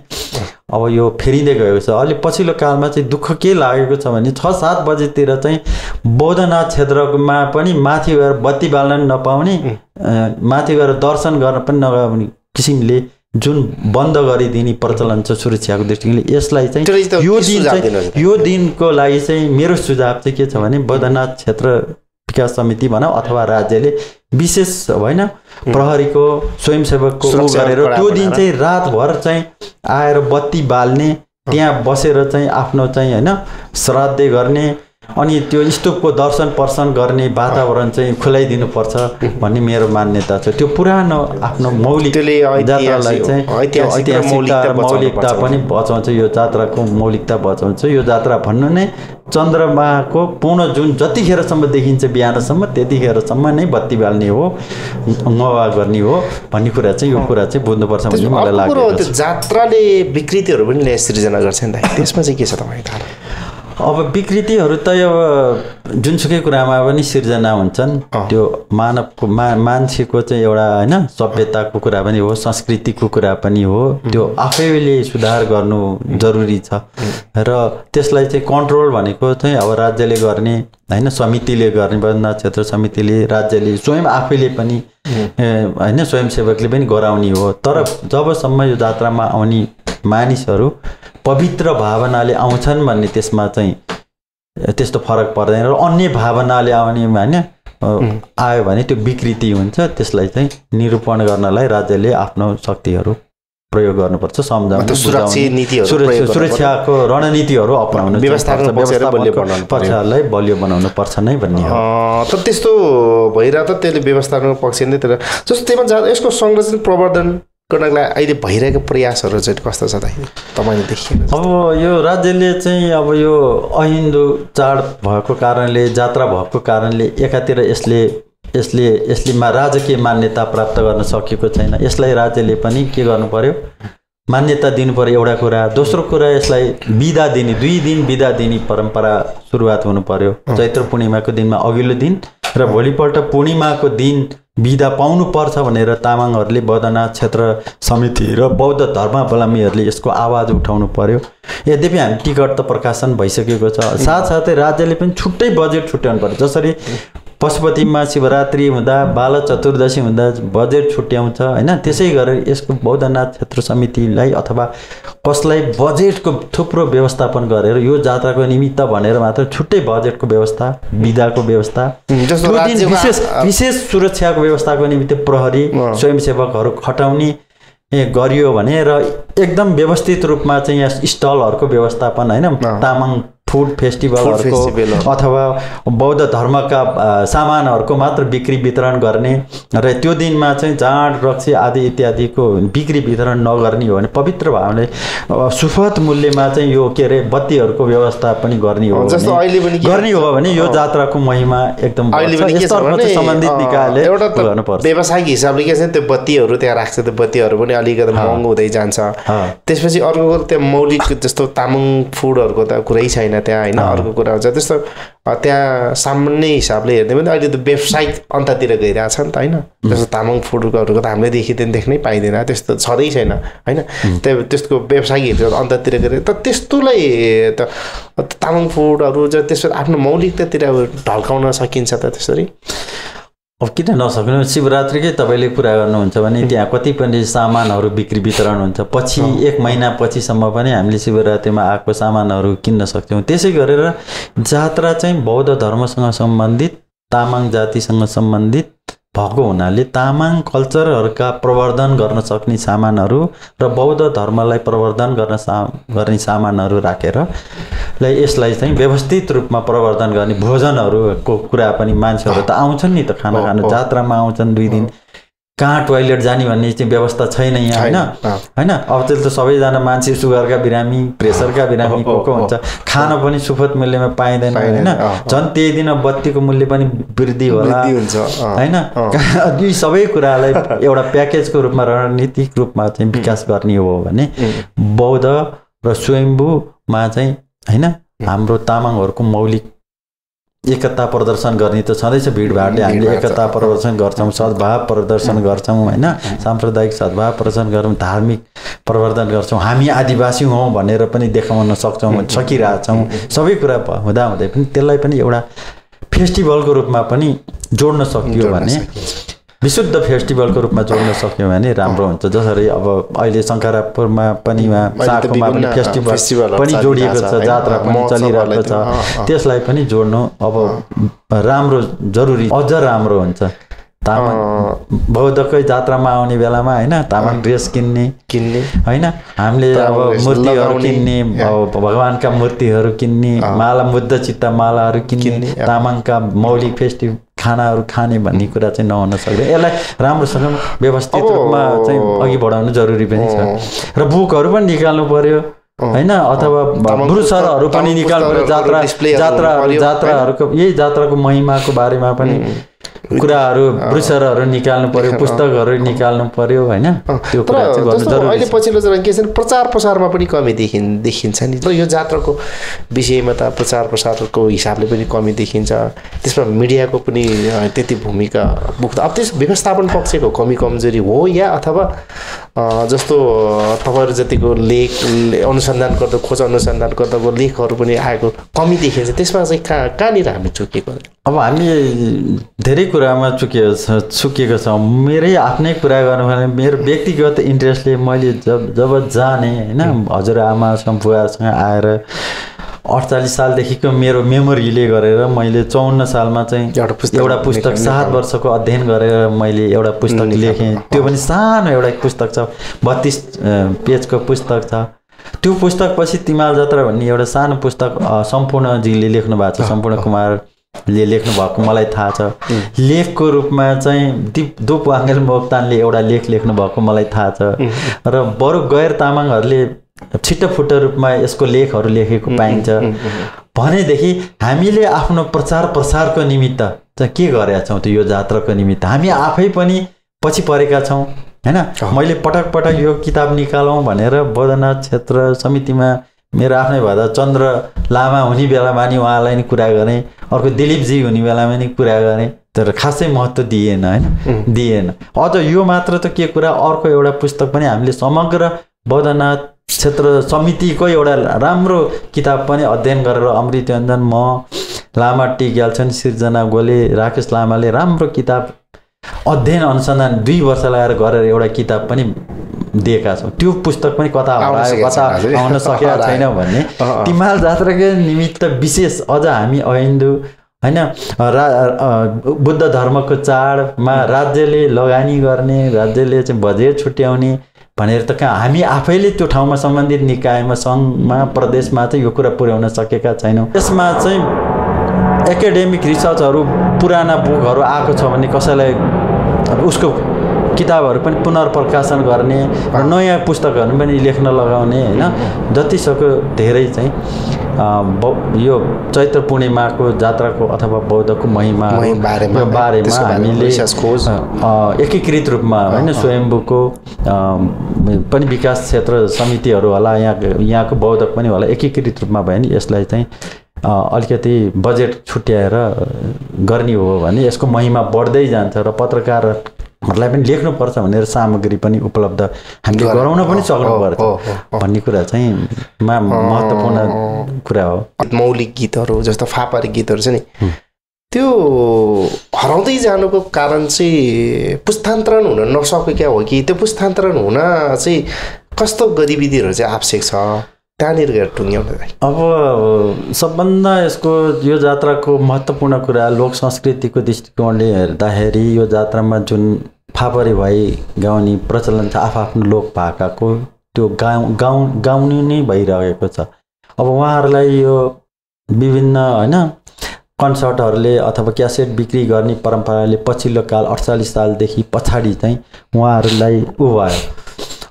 Speaker 1: अब यो फेरिँदै गएको छ अलि पछिल्लो कालमा चाहिँ दुःख के लागेको छ भने 6-7 बजेतिर चाहिँ बौद्धनाथ क्षेत्रमा पनि माथि गएर बत्ती बाल्न नपाउने माथि गएर दर्शन गर्न पनि नगउने किसिमले जुन बन्द गरिदिने प्रचलन छ सुरक्षाको दृष्टिले यसलाई चाहिँ यो दिनको लागि चाहिँ मेरो सुझाव चाहिँ के छ भने बौद्धनाथ क्षेत्र विकास समिति भनौँ अथवा राज्यले विशेष होइन प्रहरीको स्वयंसेवकको गरेर त्यो दिन चाहिँ रातभर चाहिँ आएर बत्ती बाल्ने त्यहाँ बसेर चाहिँ आफ्नो चाहिँ होइन श्राद्ध गर्ने अनि त्यो स्तूपको दर्शन पर्सन गर्ने वातावरण चाहिँ खुलाइदिनुपर्छ भन्ने मेरो मान्यता छ त्यो पुरानो आफ्नो मौलिक जात्रालाई चाहिँ ऐतिहासिक मौलिकता पनि बचाउँछ यो जात्राको मौलिकता बचाउँछ यो जात्रा भन्नु नै चन्द्रमाको पूर्ण जुन जतिखेरसम्म देखिन्छ बिहानसम्म त्यतिखेरसम्म नै बत्ती बाल्ने हो मवा गर्ने हो भन्ने कुरा चाहिँ यो कुरा चाहिँ बुझ्नुपर्छ भन्ने मलाई लाग्छ
Speaker 2: जात्राले विकृतिहरू पनि सृजना गर्छ नि त त्यसमा चाहिँ के छ तपाईको
Speaker 1: अब विकृतिहरू त अब जुनसुकै कुरामा पनि सिर्जना हुन्छन् त्यो मानवको मान्छेको चाहिँ एउटा होइन सभ्यताको कुरा पनि हो संस्कृतिको कुरा पनि हो त्यो आफैले सुधार गर्नु जरुरी छ र त्यसलाई चाहिँ कन्ट्रोल भनेको चाहिँ अब राज्यले गर्ने होइन समितिले गर्ने वन क्षेत्र समितिले राज्यले स्वयं आफैले पनि होइन स्वयंसेवकले पनि गराउने हो तर जबसम्म यो जात्रामा आउने मानिसहरू पवित्र भावनाले आउँछन् भन्ने त्यसमा चाहिँ त्यस्तो फरक पर्दैन र अन्य भावनाले आउने होइन आयो भने त्यो विकृति हुन्छ त्यसलाई चाहिँ निरूपण गर्नलाई राज्यले आफ्नो शक्तिहरू प्रयोग गर्नुपर्छ सम्झाउन सुरक्षाको रणनीतिहरू अपनाउनु पक्षलाई बलियो बनाउनु पर्छ नै भन्ने हो
Speaker 2: त त्यस्तो भइरहेको त त्यसले व्यवस्थापनको पक्ष नै तर जस्तो त्यही यसको संरक्षण प्रवर्धन गर्नको लागि अहिले भइरहेको प्रयासहरू चाहिँ कस्तो छ त तपाईँले देखिएको
Speaker 1: अब यो राज्यले चाहिँ अब यो अहिन्दू चाड भएको कारणले जात्रा भएको कारणले एकातिर यसले राजकीय मान्यता प्राप्त गर्न सकेको छैन यसलाई राज्यले पनि के गर्नु पर्यो मान्यता दिनु पर्यो एउटा कुरा दोस्रो कुरा यसलाई बिदा दिने 2 दिन बिदा दिने परम्परा सुरुवात हुनु पर्यो चैत्र पूर्णिमाको दिनमा अघिल्लो दिन र भोलिपल्ट पूर्णिमाको दिन बिदा पाउनु पर्छ भनेर तामाङहरूले बौद्धनाथ क्षेत्र समिति र बौद्ध धर्मावलम्बीहरूले यसको आवाज उठाउनु पर्यो यद्यपि हामी टिकट त प्रकाशन भइसकेको छ साथसाथै राज्यले पनि छुट्टै बजेट छुट्याउनु पर्यो जसरी पशुपतिमा शिवरात्रि हुँदा बाल चतुर्दशी हुँदा बजेट छुट्याउँछ होइन त्यसै गरेर यसको बौद्धनाथ क्षेत्र समितिलाई अथवा कसलाई बजेटको थुप्रो व्यवस्थापन गरेर यो जात्राको निमित्त भनेर मात्र छुट्टै बजेटको व्यवस्था बिदाको व्यवस्था विशेष सुरक्षाको व्यवस्थाको निमित्त प्रहरी स्वयंसेवकहरू खटाउने गरियो भने र एकदम व्यवस्थित रूपमा चाहिँ यहाँ स्टलहरूको व्यवस्थापन होइन तामाङ फुड फेस्टिभलहरूको अथवा बौद्ध धर्मका सामानहरूको मात्र बिक्री वितरण गर्ने र त्यो दिनमा चाहिँ जाँड रक्सी आदि इत्यादिको बिक्री वितरण नगर्ने हो भने पवित्र भावले सुपथ मूल्यमा चाहिँ यो के अरे बत्तीहरूको व्यवस्था पनि गर्ने हो भने यो जात्राको महिमा एकदम सम्बन्धित निकायले गर्नुपर्छ
Speaker 2: व्यावसायिक हिसाबले के छ त्यो बत्तीहरू त्यहाँ राख्छ त्यो बत्तीहरू पनि अलिकति महँगो हुँदै जान्छ त्यसपछि अर्को त्यो मौलिक जस्तो तामाङ फुडहरूको त कुरै छैन त्यहाँ होइन अर्को कुरा हुन्छ त्यस्तो त्यहाँ सामान्य हिसाबले हेर्ने पनि अहिले त व्यावसायिक अन्ततिर गइरहेछ नि त होइन जस्तो तामाङ फुडहरूको त हामीले देखिँदैन देख्नै पाइँदैन त्यस्तो छँदै छैन होइन त्यसको व्यावसायिक अन्ततिर गएर त त्यस्तोलाई त तामाङ फुडहरू त्यसो आफ्नो मौलिकतातिर ढल्काउन सकिन्छ त त्यसरी
Speaker 1: अब किन नसक्नु शिवरात्रिकै तपाईँले कुरा गर्नुहुन्छ भने त्यहाँ कति पनि सामानहरू बिक्री वितरण हुन्छ पछि 1 महिना पछिसम्म पनि हामीले शिवरात्रिमा आएको सामानहरू किन्न सक्छौँ त्यसै गरेर जात्रा चाहिँ बौद्ध धर्मसँग सम्बन्धित तामाङ जातिसँग सम्बन्धित भएको हुनाले तामाङ कल्चरहरूका प्रवर्धन गर्न सक्ने सामानहरू र बौद्ध धर्मलाई प्रवर्धन गर्ने सामानहरू राखेर यसलाई चाहिँ व्यवस्थित रूपमा प्रवर्धन गर्ने भोजनहरूको कुरा पनि मान्छेहरू त आउँछन् नि त खाना खानु जात्रामा आउँछन् 2 दिन कहाँ टोइलेट जाने भन्ने चाहिँ व्यवस्था छैन यहाँ होइन अब त्यसले त सबैजना मान्छे सुगरका बिरामी प्रेसरका बिरामी को हुन्छ खाना पनि सुपथ मूल्यमा पाइँदैन होइन झन् त्यही दिन बत्तीको मूल्य पनि वृद्धि होला होइन यी सबै कुरालाई एउटा प्याकेजको रूपमा रणनीतिक रूपमा चाहिँ विकास गर्ने हो भने बौद्ध र स्वयम्भूमा चाहिँ होइन हाम्रो तामाङहरूको मौलिक एकता प्रदर्शन गर्ने त छँदैछ भिडभाडले हामीले एकता प्रदर्शन गर्छौँ सद्भाव प्रदर्शन गर्छौँ होइन साम्प्रदायिक सद्भाव प्रदर्शन गर्छौँ धार्मिक प्रवर्धन गर्छौँ हामी आदिवासी हौँ भनेर पनि देखाउन सकिरहेछौँ सबै कुरा हुँदाहुँदै पनि त्यसलाई पनि एउटा फेस्टिभलको रूपमा पनि जोड्न सकियो भने विशुद्ध फेस्टिभलको रूपमा जोड्न सक्यो भने राम्रो हुन्छ जसरी अब अहिले शङ्करापुरमा पनि साँखोमा पनि फेस्टिभल पनि जोडिएको छ जात्रा पनि चलिरहेको छ त्यसलाई पनि जोड्नु अब राम्रो जरुरी अझ राम्रो हुन्छ तामाङ बौद्धकै जात्रामा आउने बेलामा होइन तामाङ ड्रेस किन्ने होइन हामीले अब मूर्तिहरू किन्ने भगवानका मूर्तिहरू किन्ने माला बुद्ध चित्त मालाहरू किन्ने तामाङका मौलिक फेस्टिभल खानाहरू खाने भन्ने कुरा चाहिँ नहुन सक्दैन यसलाई राम्रोसँग व्यवस्थित रूपमा चाहिँ अघि बढाउनु जरुरी पनि छ र बुकहरू पनि निकाल्नु पर्यो होइन अथवा ब्रोसरहरू पनि निकाल्नु पर्यो जात्राहरूको यही जात्राको महिमाको बारेमा पनि कुराहरू ब्रोसरहरू निकाल्नु पर्यो, पुस्तकहरू निकाल्नु पर्यो हैन। त्यो कुरा चाहिँ गर्नु जरुरी छ।
Speaker 2: अहिले पछिल्लो चरण के छ भने प्रचार प्रसारमा पनि कमी देखिन्छ नि। र यो जात्राको विषयमा त प्रचार प्रसारको हिसाबले पनि कमी देखिन्छ, त्यसमा मिडियाको पनि त्यति भूमिका बोक्दा। अब त्यस व्यवस्थापन पक्षको कमी कमजोरी हो या अथवा जस्तो तपाईँहरू जतिको लेख अनुसन्धान गर्दा खोज अनुसन्धान गर्दाको लेखहरू पनि आएको कमी देखिन्छ, त्यसमा चाहिँ कहाँनिर हामी चुकेको?
Speaker 1: अब हामी धेरै कुरामा चुकेको छौँ। मेरै आफ्नै कुरा गर्नु भने मेरो व्यक्तिगत इन्ट्रेस्टले मैले जब जाने हैन हजुरआमा बुवासँग आएर 48 सालदेखिको मेरो मेमोरीले गरेर मैले 54 सालमा चाहिँ एउटा पुस्तक 7 वर्षको अध्ययन गरेर मैले एउटा पुस्तक लेखेँ। त्यो पनि सानो एउटा पुस्तक छ, 32 पेजको पुस्तक छ। त्यो पुस्तक पछि तिमाल जात्रा भन्ने एउटा सानो पुस्तक सम्पूर्णजीले लेख्नु भएको छ, सम्पूर्ण कुमारले लेख्नु भएको मलाई थाहा छ। लेखको रूपमा चाहिँ दुप वाङ्गेल मोक्तानले एउटा लेख लेख्नु भएको मलाई थाहा छ। र बरु गैर तामाङहरूले छिटोफुट्टो रूपमा यसको लेखहरू लेखेको पाइन्छ भनेदेखि हामीले आफ्नो प्रचार प्रसारको निमित्त चाहिँ के गरेका छौँ त? यो जात्राको निमित्त हामी आफै पनि पछि परेका छौँ हैन। मैले पटक पटक यो किताब निकालौँ भनेर बौद्धनाथ क्षेत्र समितिमा मेरो आफ्नै भदा चन्द्र लामा हुने बेलामा नि उहाँलाई नि कुरा गरेँ, अर्को दिलीपजी हुने बेलामा नि कुरा गरेँ, तर खासै महत्त्व दिएन हैन, दिएन। अझ यो मात्र त के कुरा, अर्को एउटा पुस्तक पनि हामीले समग्र बौद्धनाथ क्षेत्र समितिको एउटा राम्रो किताब पनि अध्ययन गरेर अमृत योन्जन, म, लामा टी ग्याल्छन, सिर्जना गोले, राकेश लामाले राम्रो किताब अध्ययन अनुसन्धान 2 वर्ष लगाएर गरेर एउटा किताब पनि दिएका छौँ। त्यो पुस्तक पनि कता हरायो, कता आउन सकेका छैन भन्ने तिमाल जात्राको निमित्त विशेष अझ हामी अहिन्दू हैन बुद्ध धर्मको चाडमा राज्यले लगानी गर्ने, राज्यले चाहिँ बजेट छुट्याउने भनेर त हामी आफैले त्यो ठाउँमा सम्बन्धित निकायमा सङ्घमा प्रदेशमा चाहिँ यो कुरा पुर्याउन सकेका छैनौँ। यसमा चाहिँ एकाडेमिक रिसर्चहरू पुराना बुकहरू आएको छ भने कसैलाई उसको किताबहरू पनि पुनर्प्रकाशन गर्ने र नयाँ पुस्तकहरू पनि लेख्न लगाउने हैन। जतिसक्यो धेरै चाहिँ यो चैत्र पूर्णिमाको जात्राको अथवा बौद्धको महिमा बारेमा हामीले एकीकृत रूपमा हैन स्वयम्भूको पनि विकास क्षेत्र समितिहरू होला, यहाँको बौद्धक पनि होला, एकीकृत रूपमा भयो नि यसलाई चाहिँ अलिकति बजेट छुट्याएर गर्ने हो भने यसको महिमा बढ्दै जान्छ र पत्रकारहरूलाई पनि लेख्नुपर्छ भनेर सामग्री पनि उपलब्ध हामीले गराउन पनि सक्नुपर्छ भन्ने कुरा चाहिँ महत्त्वपूर्ण कुरा हो।
Speaker 2: मौलिक गीतहरू जस्तो फापरी गीतहरू छ नि, त्यो हराउँदै जानुको कारण चाहिँ पुस्तान्तरण हुन नसकेका हो कि त्यो पुस्तान्तरण हुन चाहिँ कस्तो गतिविधिहरू चाहिँ आवश्यक छ त्यहाँनिर गएर टुङ्ग्याउँदै?
Speaker 1: अब सबभन्दा यसको यो जात्राको महत्त्वपूर्ण कुरा लोक संस्कृतिको दृष्टिकोणले हेर्दाखेरि यो जात्रामा जुन फापरी भाइ गाउने प्रचलन छ, आफ्नो लोक भाकाको त्यो गाउनु नै भइरहेको छ। अब उहाँहरूलाई यो विभिन्न हैन कन्सर्टहरूले अथवा क्यासेट बिक्री गर्ने परम्पराले पछिल्लो काल 48 सालदेखि पछाडि चाहिँ उहाँहरूलाई भयो,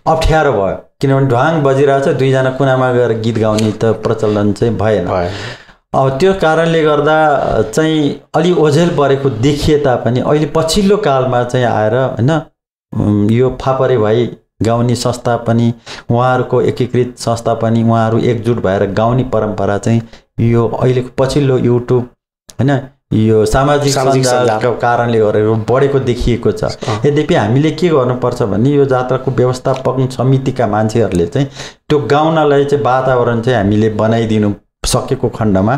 Speaker 1: अप्ठ्यारो भयो, किनभने ढ्वाङ बजिरहेछ, 2 जना कुनामा गएर गीत गाउने त प्रचलन चाहिँ भएन। अब त्यो कारणले गर्दा चाहिँ अलि ओझेल परेको देखिए तापनि अहिले पछिल्लो कालमा चाहिँ आएर हैन यो फापरे भाइ गाउने संस्था पनि, उहाँहरूको एकीकृत संस्था पनि, उहाँहरू एकजुट भएर गाउने परम्परा चाहिँ यो अहिलेको पछिल्लो युट्युब हैन यो सामाजिक सञ्जालको कारणले गरेर बढेको देखिएको छ। यद्यपि हामीले के गर्नुपर्छ भने यो जात्राको व्यवस्थापन समितिका मान्छेहरूले चाहिँ त्यो गाउनलाई चाहिँ वातावरण चाहिँ हामीले बनाइदिनु सकेको खण्डमा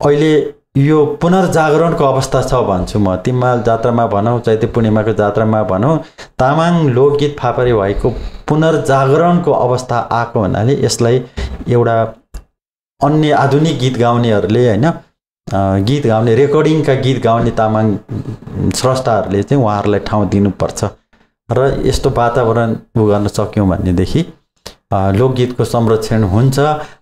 Speaker 1: अहिले यो पुनर्जागरणको अवस्था छ भन्छु म। तिमाल जात्रामा भनौँ, चैते पूर्णिमाको जात्रामा भनौँ, तामाङ लोकगीत फापरे भएको पुनर्जागरणको अवस्था आएको हुनाले यसलाई एउटा अन्य आधुनिक गीत गाउनेहरूले हैन गीत गाउने रेकर्डिङका गीत गाउने तामाङ स्रष्टाहरूले चाहिँ उहाँहरूलाई ठाउँ दिनुपर्छ र यस्तो वातावरण गर्न सक्यौँ भनेदेखि लोकगीतको संरक्षण हुन्छ।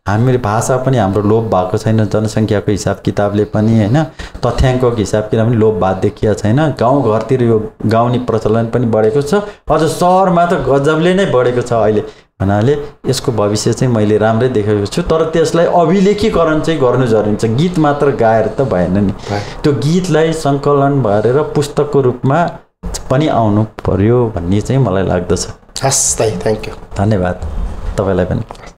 Speaker 1: हाम्रो भाषा पनि हाम्रो लोप भएको छैन, जनसङ्ख्याको हिसाब किताबले पनि हैन तथ्याङ्कको हिसाब किताब पनि लोप भएको देखिया छैन। गाउँघरतिर यो गाउने प्रचलन पनि बढेको छ, अझ सहरमा त गजबले नै बढेको छ। अहिले हुनाले यसको भविष्य चाहिँ मैले राम्रै देखेको छु। तर त्यसलाई अभिलेखीकरण चाहिँ गर्नु जरुरी छ। गीत मात्र गाएर त भएन नि, त्यो गीतलाई सङ्कलन भएर पुस्तकको रूपमा पनि आउनु पर्यो भन्ने चाहिँ मलाई लाग्दछ।
Speaker 2: हस् दाइ, थ्याङ्क यू,
Speaker 1: धन्यवाद तपाईँलाई पनि।